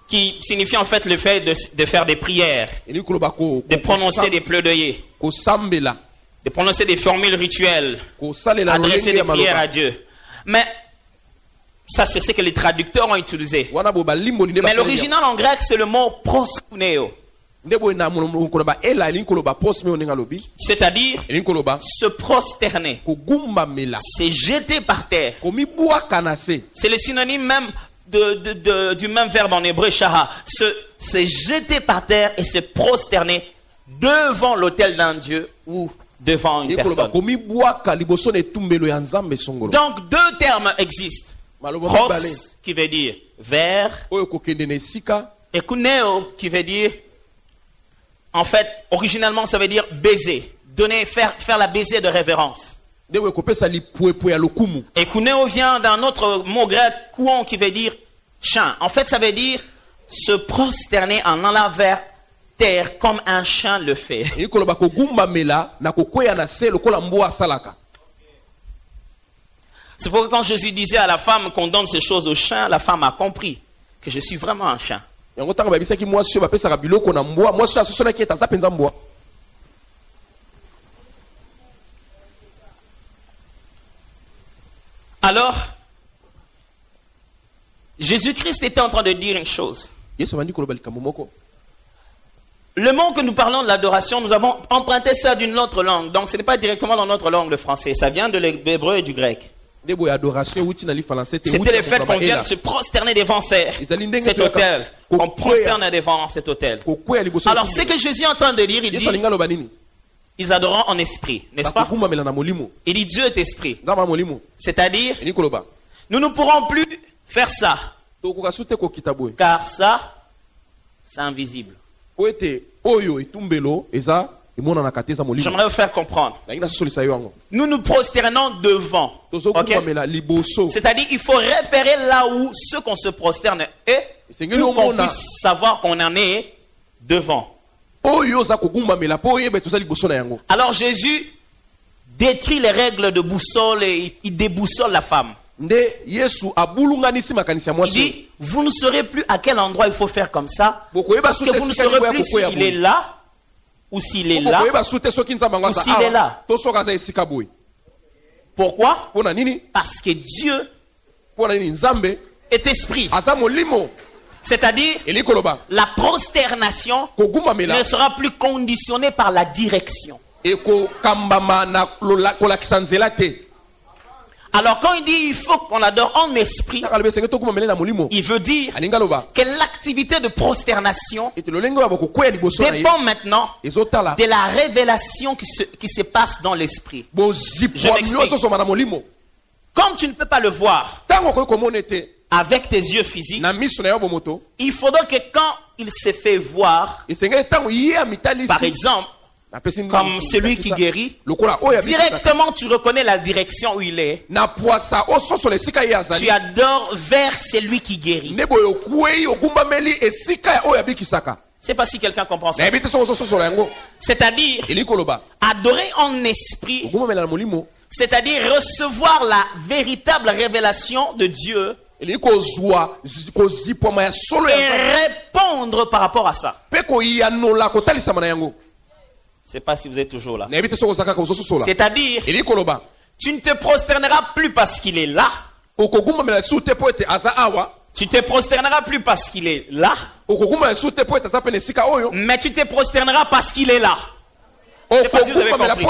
qui signifie en fait le fait de faire des prières, de prononcer des plaidoyers, de prononcer des formules rituelles, adresser des prières à Dieu. Mais ça, c'est ce que les traducteurs ont utilisé. Mais l'original en grec, c'est le mot proskuneo. C'est-à-dire se prosterner, se jeter par terre. C'est le synonyme même du même verbe en hébreu shaha. Se jeter par terre et se prosterner devant l'autel d'un Dieu ou devant une personne. Donc deux termes existent. Maloba mibale. Pros qui veut dire vers. Oyo kokende na esika. Et kuneo qui veut dire, en fait, originalement ça veut dire baiser. Donner, faire la baiser de révérence. Ndewe kopesa lipuepue ya lokumu. Et kuneo vient d'un autre mot grec, kouon, qui veut dire chien. En fait, ça veut dire se prosterner en allant vers terre comme un chien le fait. Et koloba kogumba mela na kokweya na se lokola mbwa salaka. C'est pourquoi quand Jésus disait à la femme qu'on donne ces choses au chien, la femme a compris que je suis vraiment un chien. Yango tanga babisaki mwasi oyo bapesaka biloko na mbwa, mwasi oyo asosonaki ete aza mpenza mbwa. Alors, Jésus-Christ était en train de dire une chose. Yesu abandi koloba likambo moko. Le mot que nous parlons de l'adoration, nous avons emprunté ça d'une autre langue. Donc ce n'est pas directement dans notre langue, le français. Ça vient de l'hébreu et du grec. C'était le fait qu'on vienne se prosterner devant cet autel. Qu'on prosterne devant cet autel. Alors ce que Jésus est en train de dire, il dit, ils adorent en esprit, n'est-ce pas? Il dit Dieu est esprit. C'est-à-dire, nous ne pourrons plus faire ça. Car ça, c'est invisible. J'aimerais vous faire comprendre. Nous nous prosternons devant. Okay? C'est-à-dire il faut repérer là où ce qu'on se prosterne est pour qu'on puisse savoir qu'on en est devant. Alors Jésus détruit les règles de boussole et il déboussole la femme. Il dit, vous ne saurez plus à quel endroit il faut faire comme ça, parce que vous ne saurez plus s'il est là, ou s'il est là, ou s'il est là. Pourquoi? Parce que Dieu est esprit. C'est-à-dire, la prosternation ne sera plus conditionnée par la direction. Alors quand il dit il faut qu'on adore en esprit, il veut dire que l'activité de prosternation dépend maintenant de la révélation qui se passe dans l'esprit. Je m'explique. Comme tu ne peux pas le voir avec tes yeux physiques, il faudra que quand il se fait voir, par exemple, comme celui qui guérit, directement tu reconnais la direction où il est. Tu adores vers celui qui guérit. C'est pas si quelqu'un comprend ça. C'est-à-dire adorer en esprit, c'est-à-dire recevoir la véritable révélation de Dieu et répondre par rapport à ça. Je ne sais pas si vous êtes toujours là. C'est-à-dire, tu ne te prosterneras plus parce qu'il est là. Tu te prosterneras plus parce qu'il est là. Mais tu te prosterneras parce qu'il est là. Je ne sais pas si vous avez compris.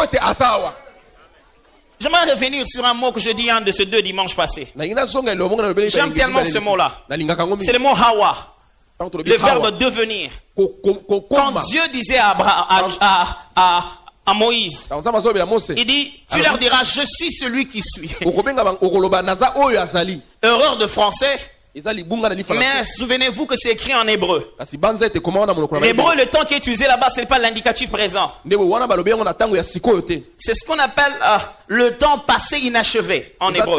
J'aimerais revenir sur un mot que je dis un de ces 2 dimanches passés. J'aime tellement ce mot-là. C'est le mot Hawa. Le verbe devenir. Quand Dieu disait à Moïse, il dit, tu leur diras, je suis celui qui suis. Erreur de français. Mais souvenez-vous que c'est écrit en hébreu. L'hébreu, le temps qui est utilisé là-bas, ce n'est pas l'indicatif présent. C'est ce qu'on appelle le temps passé inachevé en hébreu.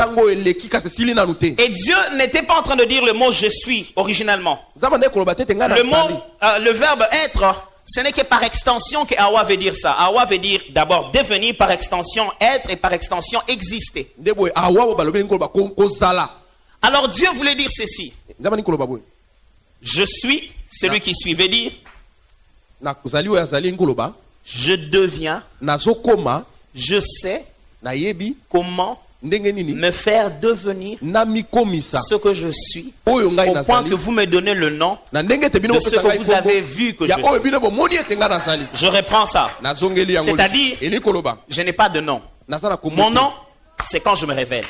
Et Dieu n'était pas en train de dire le mot je suis originalement. Le verbe être, ce n'est que par extension que Hawa veut dire ça. Hawa veut dire d'abord devenir, par extension être et par extension exister. Alors Dieu voulait dire ceci. Je suis celui qui suis, veut dire je deviens, je sais comment me faire devenir ce que je suis, au point que vous me donnez le nom de ce que vous avez vu que je suis. Je reprends ça. C'est-à-dire, je n'ai pas de nom. Mon nom, c'est quand je me révèle.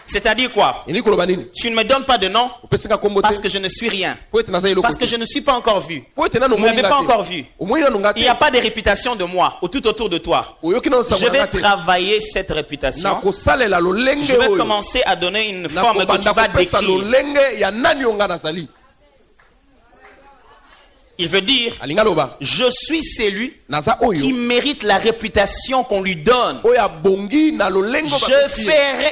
C'est-à-dire quoi? Ini koloba nini? Tu ne me donnes pas de nom Opesinga kombo te. parce que je ne suis rien. Po ete naza eloko Parce que te. je ne suis pas encore vu. Po ete nano Vous ne m'avez moninga pas te. encore vu. Omoni nano nga Il te. n'y a pas de réputation de moi ou tout autour de toi. Oyoki nano Je sangwa vais nga te. travailler cette réputation. Na kosalela lolenge Je vais oyo. commencer à donner une Na forme que tu kobanda vas kopesa décrire. lolenge ya nani onga nazali. Il veut dire, Alinga loba. je suis celui Naza qui oyo. mérite la réputation qu'on lui donne. Oya bongi na lolenge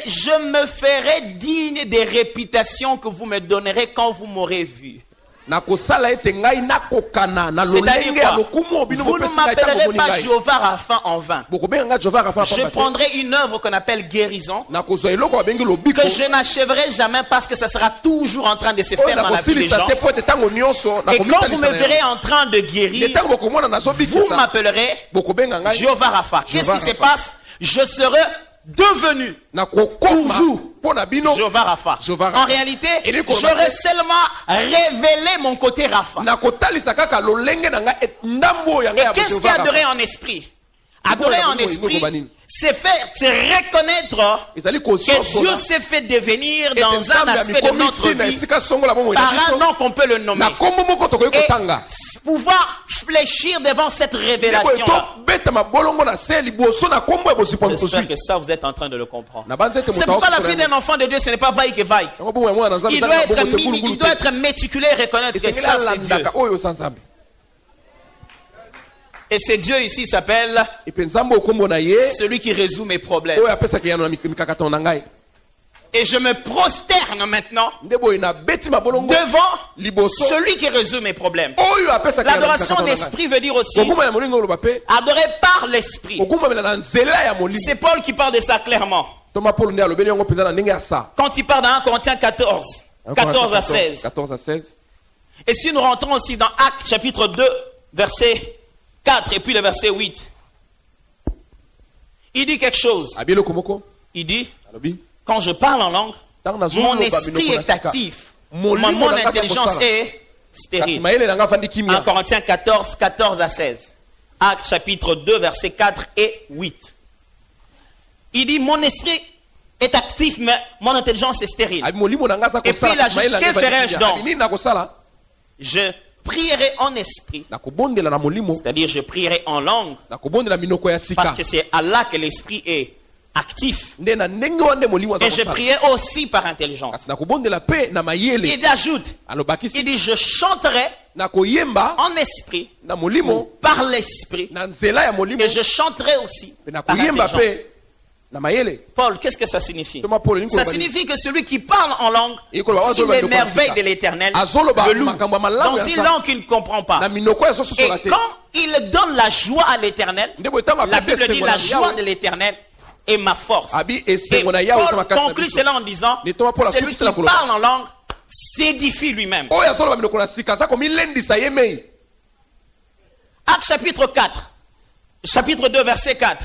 Je me ferai digne des réputations que vous me donnerez quand vous m'aurez vu. na kosala ete ngai nakokana na C'est-à-dire lolenge ya quoi? lokumu obino Vous ne bopesa ngai tango m'appellerez moni pas ngai. Jéhovah Rapha en vain. Bokobenga nga Jova rafa Je pamba te. prendrai une œuvre qu'on appelle guérison, Na kozwa eloko babengi lobiko. que je n'achèverai jamais parce que ça sera toujours en train de se Oyo faire dans la vie des nakosilisa gens. te po ete tango nyonso Et quand vous me nakomitalisa na verrez yango. en train de Le guérir, tango bokomona vous nazobikisa. m'appellerez Bokobenga ngai. Jéhovah Rapha. Qu'est-ce Jéhovah qui se Rapha. passe? Je serai devenu Na kokoma Pour vous. po na bino. Jéhovah Rapha. Jéhovah Rapha. En réalité, Et les j'aurais seulement révélé mon côté Rapha. Na kotalisa kaka lolenge na ngai ndambo ya Et ngai ya qu'est-ce Jehova qu'adorer Rapha. en esprit? Adorer en esprit, c'est faire, c'est reconnaître Ezali que kososola. Dieu s'est fait devenir Ete dans un Nzambe aspect de amikomi notre si na vie esika songola bomoi na par un biso. nom qu'on peut le nommer. Na kombo moko tokoki Et kotanga. pouvoir fléchir devant cette révélation-là. Beta mabolongo na se liboso na kombo ya bosipa J'espère mposu. que ça, vous êtes en train de le comprendre. Na banzete C'est pourquoi la vie d'un enfant de Dieu, ce n'est pas vaille que vaille. Il doit être mimi, il doit être méticuleux et reconnaître que ça, c'est Dieu. oyo sa Nzambe. Et ce Dieu ici s'appelle Epe Nzambe okombo na ye celui qui résout mes problèmes. oyo apesaka yano na mikakatano na ngai. Et je me prosterne maintenant Nde boye na beti mabolongo devant liboso celui qui résout mes problèmes. oyo apesaka yano na L'adoration mikakatano na ngai. d'esprit veut dire aussi Kokuma ya molingo oloba pe adorer par l'esprit. okumamela na nzela ya molingo. C'est Paul qui parle de ça clairement. Toma Paul nde alobeli yango mpenza na ndenge ya sa. Quand il parle dans 1 Corinthiens 14, 14 à 16. 14 à 16. Et si nous rentrons aussi dans Actes chapitre 2, verset 4 et puis le verset 8, il dit quelque chose. Abielo komoko Il dit, alobi quand je parle en langue, tango na mon esprit est actif, mon intelligence est stérile. mayele na nga fandi 1 kimia. Corinthiens 14, 14 à 16. Actes chapitre 2, verset 4 et 8. Il dit, mon esprit est actif, mais mon intelligence est stérile. Abi molimo na nga za Et puis il kosala. ajoute, mayele na nga que fandi ferais-je kimia. donc? Abi nini na kosala? Je prierai en esprit, Na kobondela na molimo. c'est-à-dire je prierai en langue, Na kobondela minoko ya sika. parce que c'est à là que l'esprit est actif. Nde na ndenge wande molimo za Et je kosala. prierai aussi par intelligence. Kasi na kobondela pe na mayele. Il ajoute, Alobakisi il dit, je chanterai na koyemba en esprit, na molimo par l'esprit, na nzela ya molimo. et je chanterai aussi Pe na par koyemba intelligence. pe na mayele. Paul, qu'est-ce que ça signifie? Toma Paul ni Ça koloba nini? signifie que celui qui parle en langue, Et koloba s'il wazoba les ndoko merveilles ya de sika. l'éternel, Azoloba le loue makambo ya malamu dans ya une sa. langue qu'il ne comprend Na pas. minoko ya soso Et sola te. quand il donne la joie à l'éternel, Nde boye tango la apesi Bible dit esengo la na joie Yahweh. de l'éternel est ma force. Abi Et esengo na Yahweh sama Paul kasa na conclut biso. cela en disant, Ne toma Paul celui asukisi qui la koloba. parle en langue s'édifie lui-même. Oyo azoloba minoko na sika za komilendisa ye mei. Acte chapitre 4, chapitre 2, verset 4.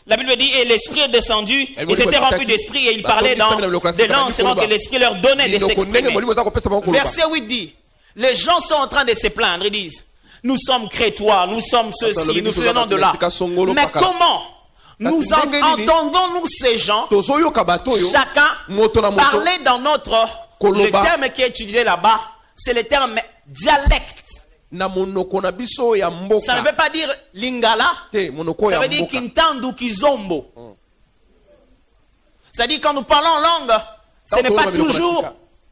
La Bible dit, et l'esprit est descendu, ils étaient remplis d'esprit et ils parlaient dans des langues selon que l'esprit leur donnait de Minoko ndenge s'exprimer. molimo za kopesa bango koloba. Verset 8 dit, les gens sont en train de se plaindre, ils disent, nous sommes crétois, nous sommes ceci, nous venons de là. Mais comment nous entendons-nous ces gens, Tozoyoka bato yo. chacun Moto na moto. parler dans notre... Le terme qui est utilisé là-bas, c'est le terme dialecte. Na monoko na biso ya Ça ne mboka. veut pas dire lingala, Te monoko ça ya veut dire mboka. kintandu kizombo. C'est-à-dire quand nous parlons en langue, ce n'est pas toujours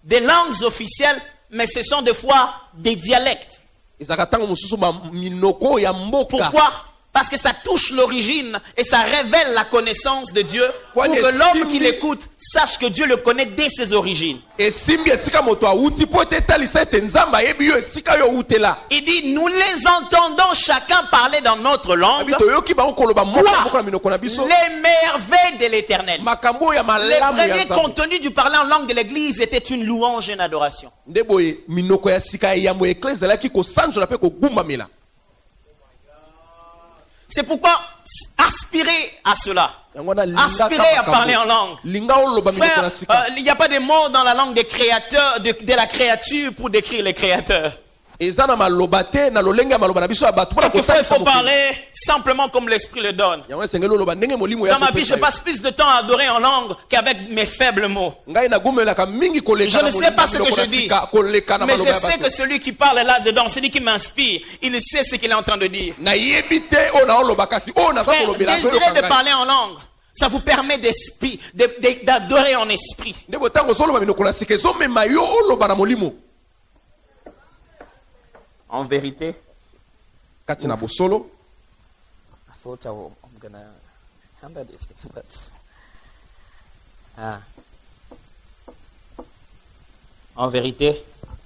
des langues officielles, mais ce sont des fois des dialectes. Ezaka tango mosusu ba minoko ya mboka. Pourquoi? Parce que ça touche l'origine et ça révèle la connaissance de Dieu pour Kwani que l'homme esimbi- qui l'écoute sache que Dieu le connaît dès ses origines. Esimbi esika moto awuti po ete etalisa ete Nzambe ayebi yo esika yo awutela. Il dit, nous les entendons chacun parler dans notre langue Abi toyoki bango koloba mboka Quoi? mboka na minoko na biso. les merveilles de l'éternel. Makambo ya Les malamu ya premiers Nzambe. contenus du parler en langue de l'église étaient une louange et une adoration. Nde boye minoko ya sika ya yambo eklesi ezalaki kosanjola pe kogumbamela. C'est pourquoi aspirez à cela. Yango wana linga Aspirez à makambo. parler en langue. Linga oloba minoko Frère, na sika. il n'y a pas de mots dans la langue des créateurs, de la créature pour décrire les créateurs. Eza na maloba te na lolenge ya maloba na biso ya bato mpona Quelquefois, il faut kosalisa mokili. parler simplement comme l'Esprit le donne. Yango esengeli oloba ndenge molimo ya Dans ma vie, kopesa je passe plus de temps à adorer en langue qu'avec mes faibles mots. yo. Ngai nagumelaka mingi koleka Je na ne sais molimo pas ya ce que biloko je na dis, sika, koleka na mais maloba je ya sais bato. que celui qui parle là-dedans, celui qui m'inspire, il sait ce qu'il est en train de dire. nayebi te oyo naoloba kasi oyo naza Frère, kolobela mpe désirez de yoka ngai. parler en langue. Ça vous permet d'adorer en esprit. nde botango ozoloba minoko na sika ezomema yo oloba na molimo En vérité, kati na bosolo. I thought I'm gonna handle this thing, but en vérité,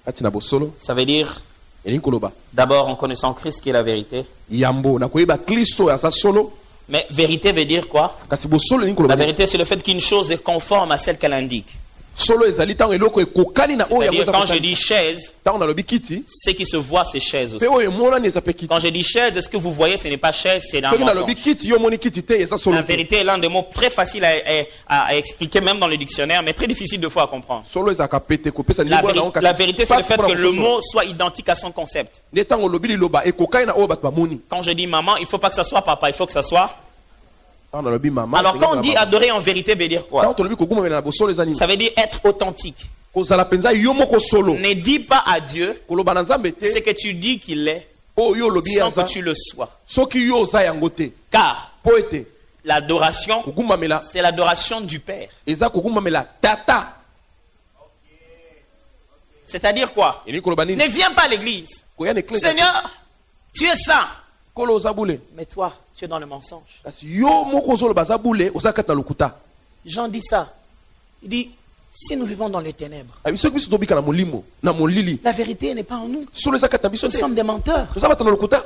kati na bosolo ça veut dire elingi koloba d'abord en connaissant Christ qui est la vérité. yambo na koyeba kristo oyo aza solo. Mais vérité veut dire quoi? kasi bosolo elingi La koloba vérité, c'est le fait qu'une chose est conforme à celle qu'elle indique. solo ezali ntango eloko ekokani na oyo yango C'est-à-dire, eza quand je kokani. dis chaise, ntango nalobi kiti ce qui se voit, c'est chaise aussi. mpe oyo emonani eza mpe kiti. Quand je dis chaise, est-ce que vous voyez, ce n'est pas chaise, c'est un soki nalobi mensonge. kiti yo omoni kiti te eza solo La te. vérité est l'un des mots très faciles à expliquer, même dans le dictionnaire, mais très difficile de fois à comprendre. solo ezalaka pete kopesa La, ndimbo na yango kasi la vérité, c'est le pasi fait mpona que le kososola. mot soit identique à son concept. nde ntango olobi liloba ekokani na oyo bato bamoni. Quand je dis maman, il ne faut pas que ça soit papa, il faut que ça soit. ntango nalobi mama Alors, quand on esengeli dit na baba. adorer en vérité, veut dire quoi? ntango tolobi kogumamela na bosolo eza nini Ça veut dire être authentique. kozala mpenza yo moko solo Ne dis pas à Dieu koloba na nzambe ce te que tu dis qu'il est oyo yo olobi sans que aza tu le sois. soki yo oza yango te Car mpo ete l'adoration, kogumamela c'est l'adoration du Père. eza kogumamela tata. C'est-à-dire quoi? elingi koloba nini Ne viens pas à l'église. koya na eklise Seigneur, tu es saint. kolo oza bule Mais toi, tu es dans le mensonge. kasi yo moko ozoloba aza bule oza kati na lokuta. Jean dit ça. Il dit, si nous vivons dans les ténèbres, abi soki biso tobika na molimo na molili la vérité n'est pas en nous. solo eza kati na biso Nous te sommes des menteurs. toza bato na lokuta.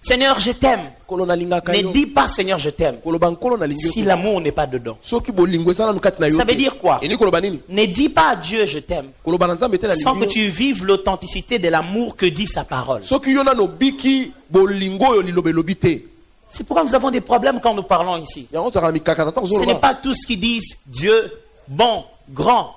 Seigneur, je t'aime. kolo nalingaka Ne yo dis pas Seigneur, je t'aime. koloba nkolo nalingi yo Si te. l'amour n'est pas dedans. soki bolingo eza nanu kati na yo Ça te. veut dire quoi? elingi koloba nini Ne dis pas à Dieu, je t'aime. koloba na nzambe te Sans que nalingi yo tu vives l'authenticité de l'amour que dit sa parole. soki yo nano obiki bolingo oyo liloba elobi te. C'est pourquoi nous avons des problèmes quand nous parlons ici. yango tozala na mikakata ntango Ce n'est ozoloba pas tous qui disent Dieu, bon, grand,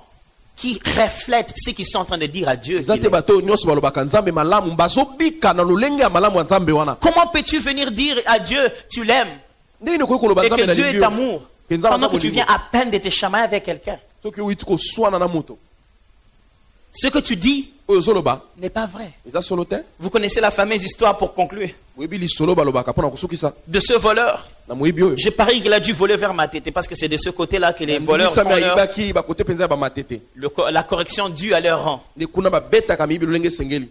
qui reflètent ce qu'ils sont en train de dire à Dieu. eza qu'il te est. bato oyo nyonso balobaka nzambe malamu bazobika na lolenge ya malamu ya nzambe wana. Comment peux-tu venir dire à Dieu, tu l'aimes, ndenge okoki koloba et nzambe que Dieu nalingi est yo amour, ke nzambe pendant aza que tu bolingo viens à peine de te chamailler avec quelqu'un? soki owiti koswana na moto Ce que tu dis oyo ozoloba n'est pas vrai. eza solo te. Vous connaissez la fameuse histoire pour conclure oyebi lisolo balobaka mpona kosukisa de ce voleur. na moyebi oyo Je parie qu'il a dû voler vers ma tête parce que c'est de ce côté-là que les voleurs Ndimisa font ayibaki bakote mpenza ya bamatete la correction due à leur rang. nde kuna babetaka miyibi lolenge esengeli.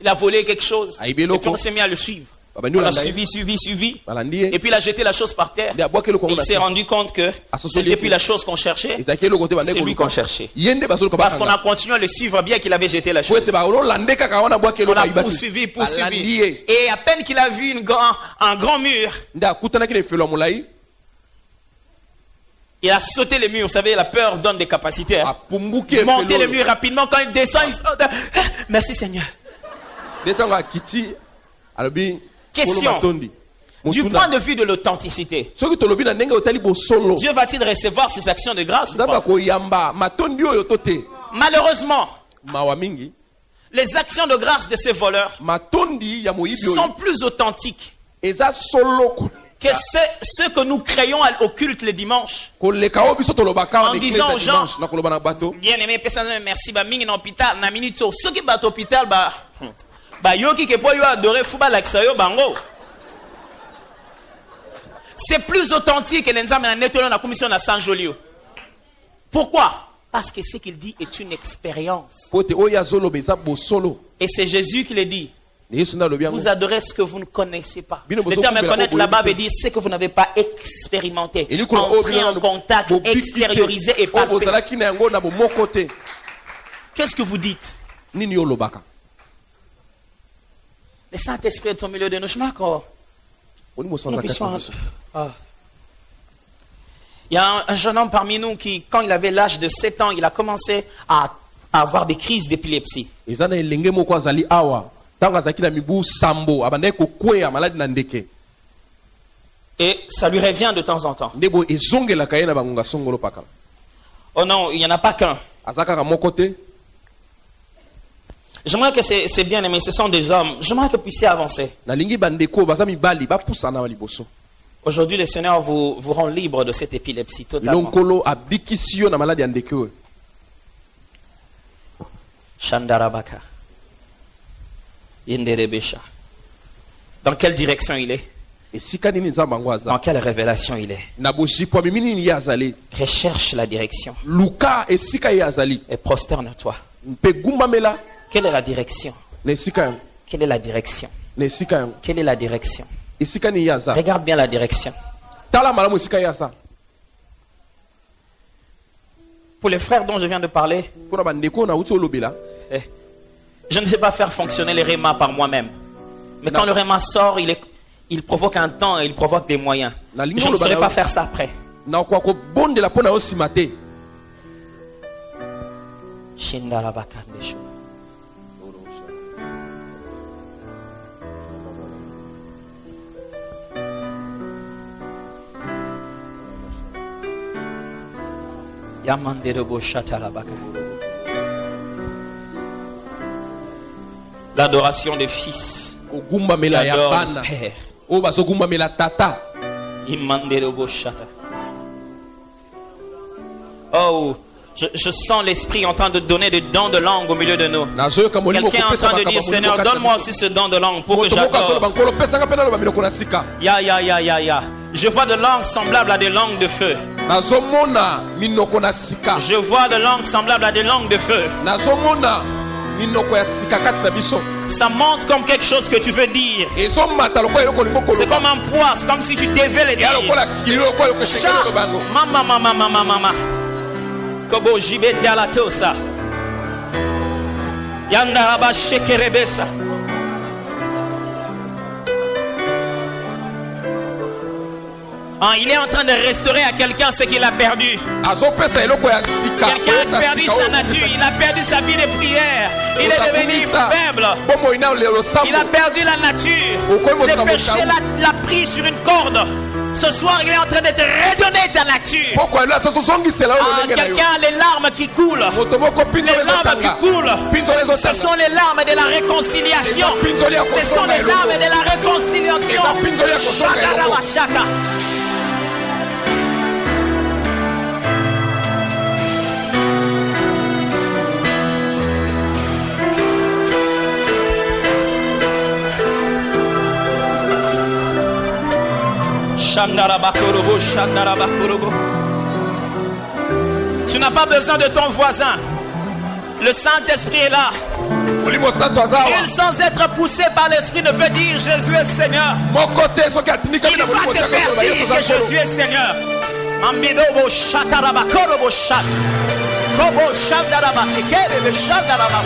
Il a volé quelque chose. Ah, Et puis on s'est mis à le suivre. Babandi On l'a olanda ye suivi. balandi Et ye puis il a jeté la chose par terre. nde abwaki eloko Et yango il s'est na se. rendu compte que Associé c'était les plus fous. la chose qu'on cherchait. ezalaki eloko te bande C'est lui koluka qu'on cherchait. ye nde bazoluka Parce qu'on a bakanga continué à le suivre bien qu'il avait jeté la po chose. ete balolande kaka wana abwaki On eloko l'a ayibaki poursuivi. balandi ye Et à peine qu'il a vu un grand mur, nde akutanaki na efelo ya molai il a sauté le mur. Vous savez, la peur donne des capacités. Hein. apumbuki Monter le efelo mur rapidement. Quand il descend, il saute. Merci Seigneur. nde ntango akiti alobi Question. kolo matondi Du Motuna. point de vue de l'authenticité, soki tolobi na ndenge otali bosolo Dieu va-t-il recevoir ces actions de grâce ou nzambe pas? akoyamba matondi oyo to te. Malheureusement, mawa mingi les actions de grâce de ces voleurs matondi ya moyibi sont oyo plus authentiques eza solo que ce que nous créons au culte le dimanche. koleka oyo biso tolobaka En na église disant ya aux gens, dimanche na koloba na bato Bien aimé, merci ba mingi na hôpital na minute so soki ba hôpital ba yoki ke po yo adorer fuba lakisa yo bango. C'est plus authentique que l'enzame na netolo na commission na San Jolio. Pourquoi? Parce que ce qu'il dit est une expérience. po te oyo azoloba eza bosolo Et c'est Jésus qui le dit. na yesu nde alobi yango Vous adorez ce que vous ne connaissez pas. Bino Le terme bozo connaître kubela là-bas oboyebi veut dire ce que vous n'avez pas expérimenté. Eli kola Entrer oyo en contact, bobiki te, extériorisé et oyo palper. bozalaki na yango na bomoko te Qu'est-ce que vous dites? nini yo olobaka Le Saint-Esprit est au milieu de nous. Je m'accorde. oni Nous mosanza puissions- kati Ah. Il y a un jeune homme parmi nous qui, quand il avait l'âge de 7 ans, il a commencé à avoir des crises d'épilepsie. eza na elenge moko azali awa ntango azalaki na mibu sambo abandaki kokweya maladi na ndeke Et ça lui revient de temps en temps. nde boye ezongelaka ye na bangonga songolo paka Oh non, il n'y en a pas qu'un. aza kaka moko te J'aimerais que c'est bien aimé, ce sont des hommes. J'aimerais que vous puissiez avancer. nalingi bandeko baza mibali bapusana na liboso. Aujourd'hui, le Seigneur vous rend libre de cette épilepsie totalement. Lonkolo abikisi yo na maladi ya ndeke oyo. Shandarabaka. Yenderebesha. Dans quelle direction il est? Esika nini nzambe yango Dans aza? quelle révélation il est? Na bojipwa mimi nini ye azali? Recherche la direction Luka esika ye azali. et prosterne-toi. Mpe gumbamela Quelle est la direction? na esika yango. Quelle est la direction? Na esika yango. Quelle est la direction? Esika nini ye aza? Regarde bien la direction. Tala malamu esika ye aza. Pour les frères dont je viens de parler, Pona bandeko na uti olobela. je ne sais pas faire fonctionner les rémas par moi-même. Mais quand le réma sort, il provoque un temps et il provoque des moyens. Je ne saurais pas faire ça après. Na kwa ko bondela pona osima te. Shindarabakandesho. Yamanderebo shatarabaka. L'adoration des fils. Ogumbamela ya J'adore bana. le Père. O bazogumbamela tata. Imanderebo shata. Oh, je sens l'esprit en train de donner des dons de langue au milieu de nous. Nazoyoka molimo Quelqu'un est en train de dire, Seigneur, donne-moi aussi ce don de langue pour que j'adore. bankolo pesanga pena lo bamiloko na sika. Ya. Je vois de langues semblables à des langues de feu. Nazomona minoko na sika. Je vois de langues semblables à des langues de feu. Nazomona minoko ya sika kati na biso. Ça monte comme quelque chose que tu veux dire. Ezomata lokola eloko limoko C'est comme un poids, c'est comme si tu devais le ya dire. lokola kiloko eloko Cha, sekelo bango. mama. Kobo jibe dialatosa. Yanda aba shekerebesa. Il est en train de restaurer à quelqu'un ce qu'il a perdu. Azopesa eloko ya sika. Quelqu'un a perdu sa nature, il a perdu sa vie de prière. Il est devenu faible. Bomo ina lelo sambo. Il a perdu la nature. Le péché l'a pris sur une corde. Ce soir, il est en train de te redonner ta nature. Pourquoi là ça se sont gissela o Quelqu'un a les larmes qui coulent. Les larmes qui coulent. Ce sont les larmes de la réconciliation. Ce sont les larmes de la réconciliation. Shaka. Tu n'as pas besoin de ton voisin. Le Saint-Esprit est là. Il, sans être poussé par l'Esprit, ne peut dire Jésus est Seigneur. Il va te faire dire que Jésus est Seigneur. Mambidobo shataraba korobo shat. Kobo shataraba kerebe shataraba.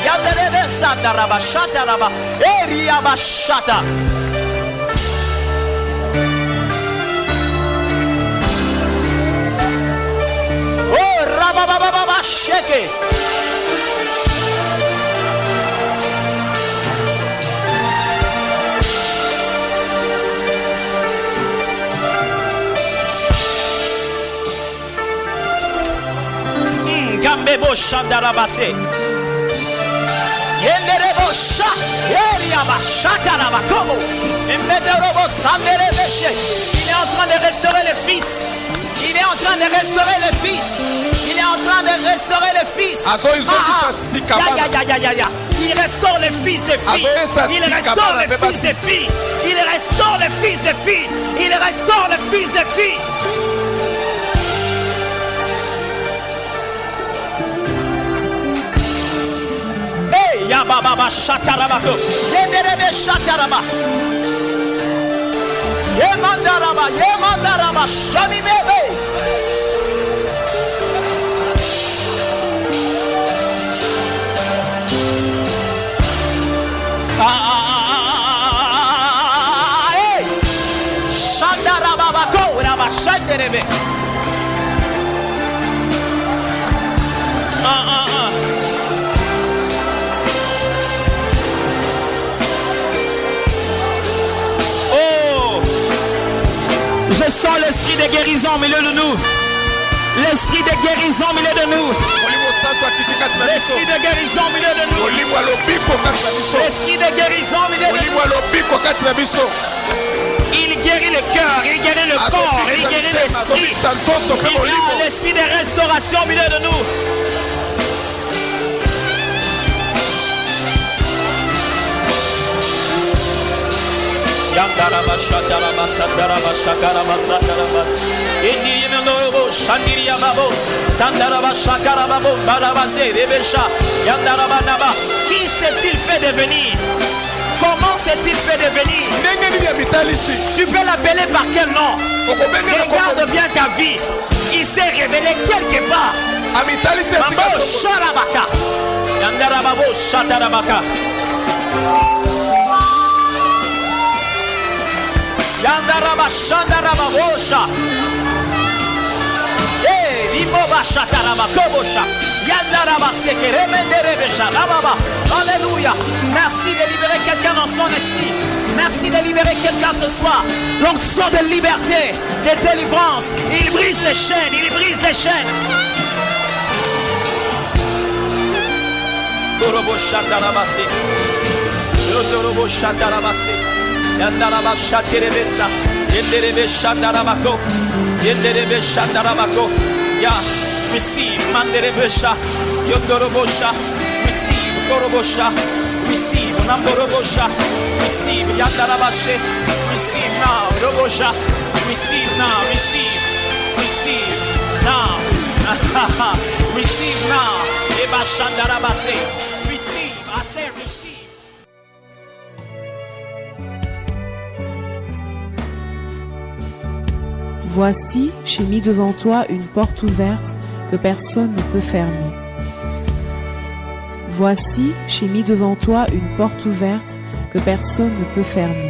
Yanderebe shataraba shataraba. Eriaba shata. Shake it. Gambebo Shandarabase. Yenderebo Sha. Eriaba Shatarabakobo. Embederobo Sanderebeshe. Il est en train de restaurer le fils. Il est en train de restaurer le fils. Il est en train de restaurer le fils. Il restaure les fils et filles. Il restaure les fils et filles. Il restaure les fils et filles. Il restaure les fils et filles. Hey, Yababa Shatarabako. Yenderebe Shataraba. Yemandaraba, Shamimebe. Hey! Shandaraba, go, Raba, Shanderebe. Je sens l'esprit de guérison au milieu de nous. L'esprit de guérison au milieu de nous. L'esprit de guérison au milieu de nous. L'esprit de guérison au milieu de nous. Il guérit le cœur, il guérit le corps, il guérit l'esprit. Il y a l'esprit de restauration au milieu de nous. Yandaraba shataraba sataraba shakaraba sataraba. Indi yemenobo shandiria babo. Sandaraba shakaraba bo barabase rebesha. Yandaraba naba. Qui s'est-il fait devenir? Comment s'est-il fait devenir? Tu peux l'appeler par quel nom? Regarde bien ta vie. Il s'est révélé quelque part. Mambo sharabaka. Yandaraba bo shatarabaka. Yandaraba shandaraba bosha. Limoba shataraba kobosha. Yandaraba sekeremenderebesha. Alléluia. Merci de libérer quelqu'un dans son esprit. Merci de libérer quelqu'un ce soir. L'onction de liberté, de délivrance. Il brise les chaînes. Il brise les chaînes. Dorobo shatarabase. Dorobo shatarabase. Yandaraba shaterebesa. Yenderebe shandarabako. Yenderebe shandarabako. Ya, receive. Manderebesha. Yondorobosha. Receive. Korobosha. Receive. Namborobosha. Receive. Yandarabashe. Receive now. Robosha. Receive now. Receive. Receive now. Receive now. Eba shandarabase. Receive. I say receive. Voici, j'ai mis devant toi une porte ouverte que personne ne peut fermer. Voici, j'ai mis devant toi une porte ouverte que personne ne peut fermer.